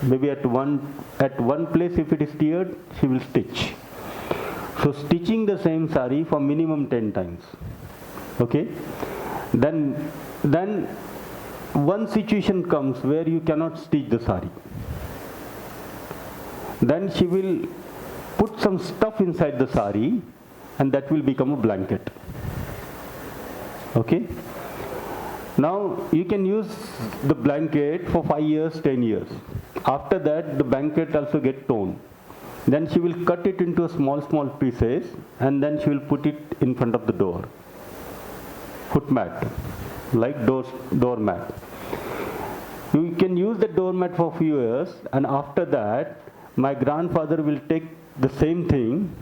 Maybe at one place if it is teared, she will stitch. So stitching the same sari for minimum 10 times. Okay? Then one situation comes where you cannot stitch the sari. Then she will put some stuff inside the sari, and that will become a blanket. Okay? Now you can use the blanket for 5 years, 10 years. After that, the blanket also get torn. Then she will cut it into small pieces, and then she will put it in front of the door. Footmat, like doormat. You can use the doormat for a few years, and after that, my grandfather will take the same thing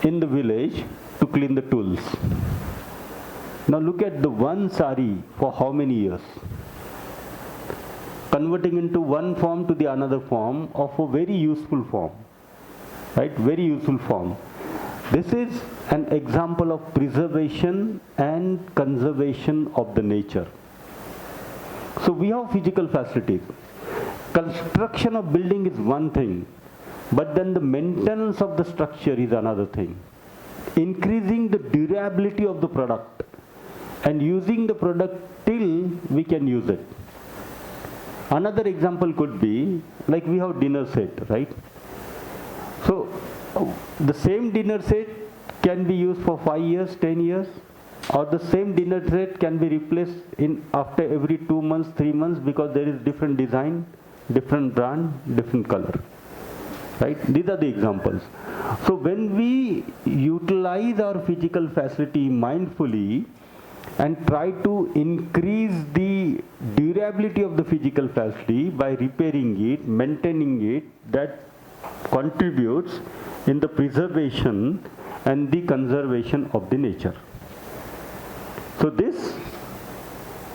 in the village to clean the tools. Now look at the one sari for how many years? Converting into one form to the another form of a very useful form. Right? Very useful form. This is an example of preservation and conservation of the nature. So we have physical facilities. Construction of building is one thing, but then the maintenance of the structure is another thing. Increasing the durability of the product and using the product till we can use it. Another example could be like we have dinner set, right? So the same dinner set can be used for 5 years, 10 years, or the same dinner set can be replaced in after every 2 months, 3 months, because there is different design, different brand, different color. Right? These are the examples. So when we utilize our physical facility mindfully and try to increase the durability of the physical facility by repairing it, maintaining it, that contributes in the preservation and the conservation of the nature. So this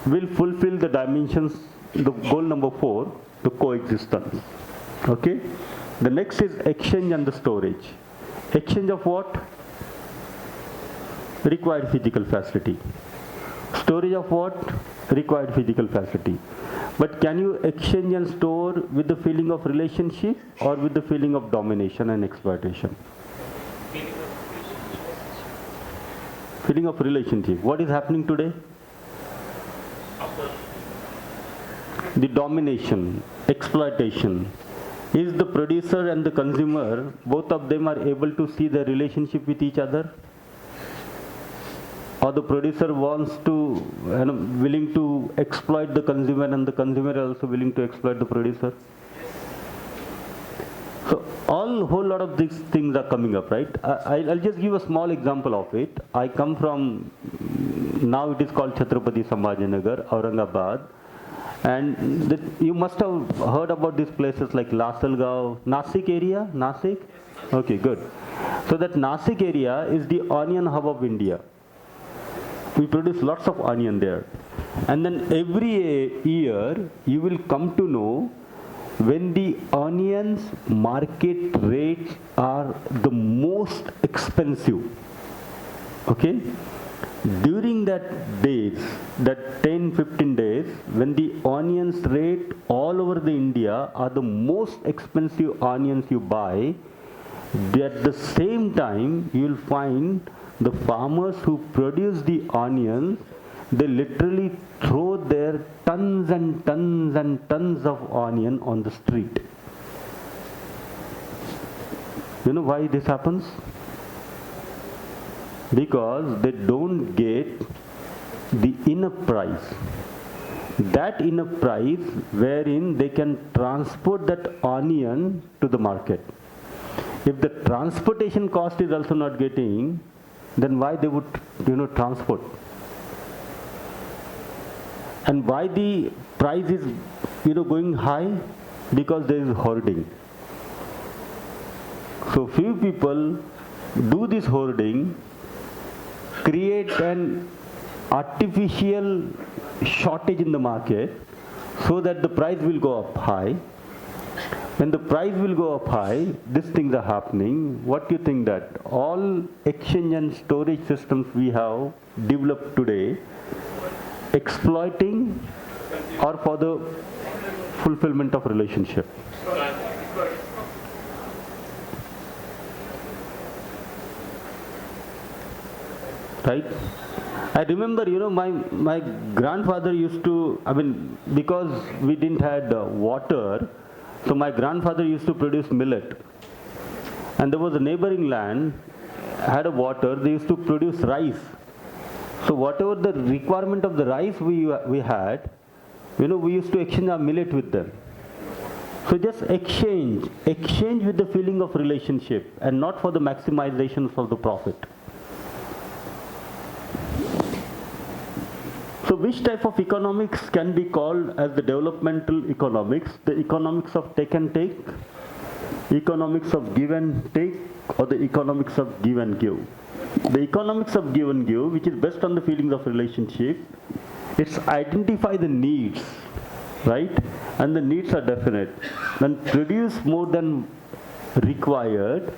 will fulfill the dimensions, the goal number 4, the coexistence. Okay? The next is exchange and the storage. Exchange of what? Required physical facility. Storage of what? Required physical facility. But can you exchange and store with the feeling of relationship or with the feeling of domination and exploitation? Feeling of relationship. What is happening today? The domination, exploitation. Is the producer and the consumer, both of them are able to see the relationship with each other? Or the producer wants to, willing to exploit the consumer, and the consumer is also willing to exploit the producer? So whole lot of these things are coming up, right? I'll just give a small example of it. I come from, now it is called Chhatrapati Sambhajinagar, Aurangabad. And you must have heard about these places like Lasalgaon, Nasik area? Nasik? Okay, good. So that Nasik area is the onion hub of India. We produce lots of onion there. And then every year you will come to know when the onions market rates are the most expensive. Okay? During that days, that 10-15 days, when the onions rate all over the India are the most expensive onions you buy, at the same time you will find the farmers who produce the onions, they literally throw their tons and tons and tons of onion on the street. You know why this happens? Because they don't get the enough price. That enough price wherein they can transport that onion to the market. If the transportation cost is also not getting, then why they would transport? And why the price is going high? Because there is hoarding. So few people do this hoarding, create an artificial shortage in the market so that the price will go up high. When the price will go up high, these things are happening. What do you think that all exchange and storage systems we have developed today, exploiting or for the fulfillment of relationship? Right? I remember, my grandfather used to, because we didn't had water, so my grandfather used to produce millet. And there was a neighboring land, had a water, they used to produce rice. So whatever the requirement of the rice we had, we used to exchange our millet with them. So just exchange with the feeling of relationship and not for the maximization of the profit. So which type of economics can be called as the developmental economics? The economics of take and take, economics of give and take, or the economics of give and give? The economics of give and give, which is based on the feelings of relationship, it's identify the needs, right? And the needs are definite. And produce more than required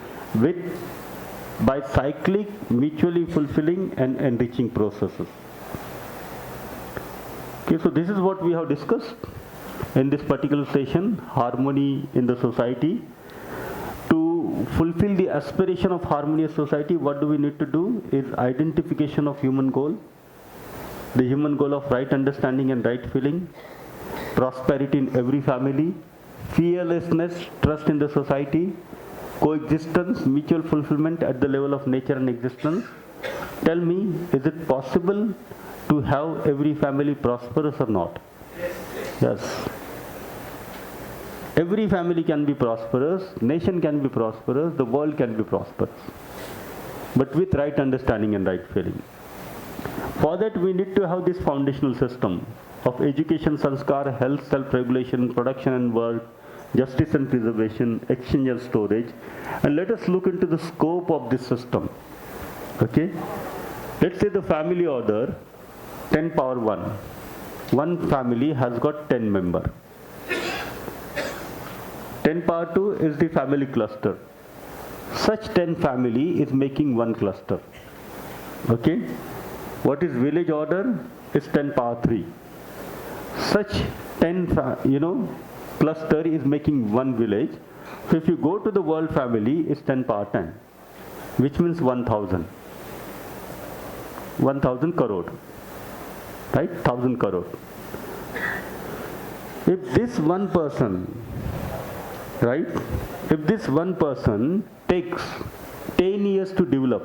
by cyclic, mutually fulfilling and enriching processes. Okay, so this is what we have discussed in this particular session, harmony in the society. To fulfill the aspiration of harmonious society, what do we need to do is identification of human goal, the human goal of right understanding and right feeling, prosperity in every family, fearlessness, trust in the society, coexistence, mutual fulfillment at the level of nature and existence. Tell me, is it possible to have every family prosperous or not? Yes. Every family can be prosperous, nation can be prosperous, the world can be prosperous. But with right understanding and right feeling. For that we need to have this foundational system of education, sanskar, health, self-regulation, production and work, justice and preservation, exchange and storage. And let us look into the scope of this system. Okay? Let's say the family order 10 power 1. One family has got 10 members. 10 power 2 is the family cluster. Such 10 family is making one cluster. Okay? What is village order is 10 power 3. Such 10 cluster is making one village. So if you go to the world family, it's 10 power 10, which means 1000. 1000 crore. Right? 1000 crore. If this one person, right? If this one person takes 10 years to develop,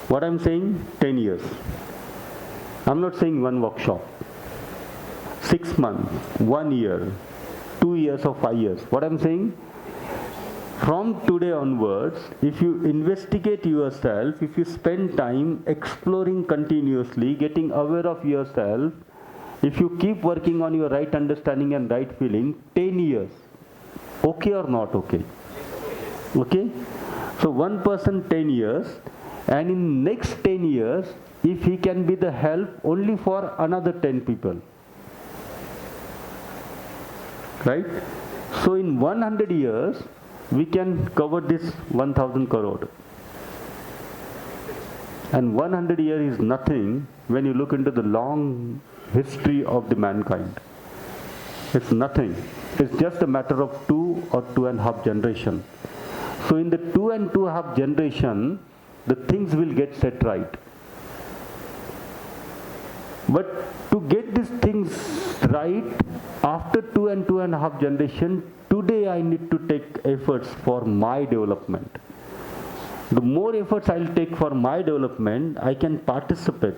what I'm saying, 10 years. I'm not saying one workshop. 6 months, 1 year, 2 years or 5 years. What I'm saying, from today onwards, if you investigate yourself, if you spend time exploring continuously, getting aware of yourself, if you keep working on your right understanding and right feeling, 10 years, okay or not okay? Okay? So one person 10 years, and in next 10 years, if he can be the help only for another 10 people. Right? So in 100 years, we can cover this 1000 crore. And 100 years is nothing when you look into the long history of the mankind. It's nothing. It's just a matter of 2 or 2.5 generation. So in the 2 and 2.5 generation, the things will get set right. But to get these things right, after 2 and 2.5 generation, today I need to take efforts for my development. The more efforts I'll take for my development, I can participate.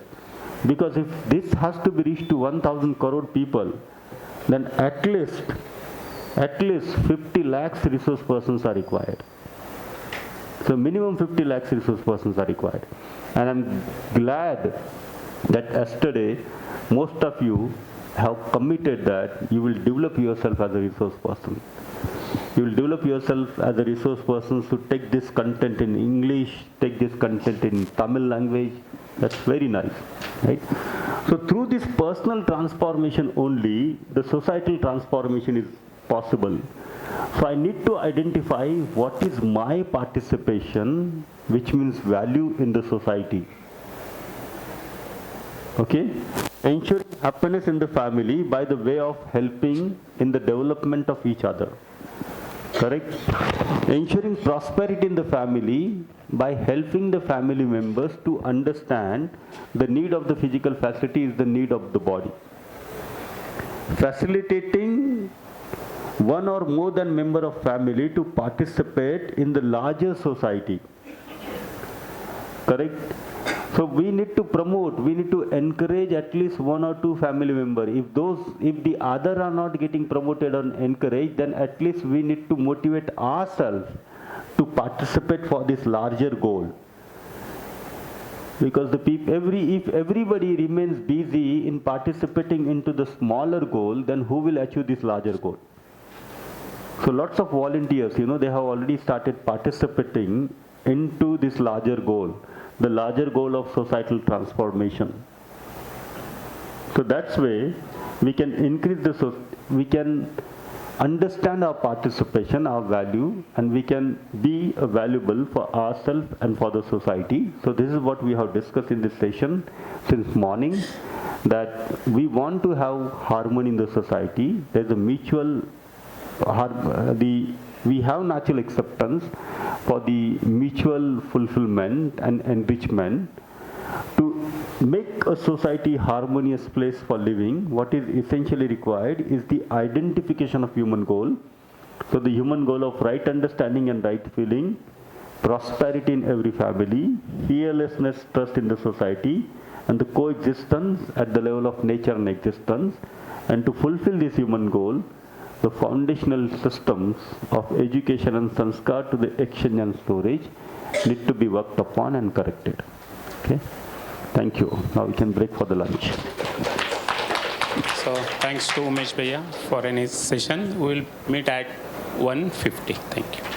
Because if this has to be reached to 1000 crore people, then at least 50 lakhs resource persons are required. So minimum 50 lakhs resource persons are required. And I'm glad that yesterday most of you have committed that you will develop yourself as a resource person. You will develop yourself as a resource person to take this content in English, take this content in Tamil language. That's very nice, right? So through this personal transformation only, the societal transformation is possible. So I need to identify what is my participation, which means value in the society. Okay? Ensuring happiness in the family by the way of helping in the development of each other. Correct? Ensuring prosperity in the family by helping the family members to understand the need of the physical facility is the need of the body. Facilitating one or more than member of family to participate in the larger society. Correct? So we need to promote, we need to encourage at least 1 or 2 family members. If the other are not getting promoted or encouraged, then at least we need to motivate ourselves to participate for this larger goal. Because if everybody remains busy in participating into the smaller goal, then who will achieve this larger goal? So lots of volunteers, they have already started participating into this larger goal, the larger goal of societal transformation. So that's way we can increase we can understand our participation, our value, and we can be valuable for ourselves and for the society. So this is what we have discussed in this session since morning. that we want to have harmony in the society. There's a mutual, we have natural acceptance for the mutual fulfillment and enrichment. To make a society harmonious place for living, what is essentially required is the identification of human goal. So the human goal of right understanding and right feeling, prosperity in every family, fearlessness, trust in the society, and the coexistence at the level of nature and existence. And to fulfill this human goal, the foundational systems of education and sanskar to the exchange and storage need to be worked upon and corrected. Okay? Thank you. Now we can break for the lunch. So thanks to Umesh Bhaiya for any session. We will meet at 1:50. Thank you.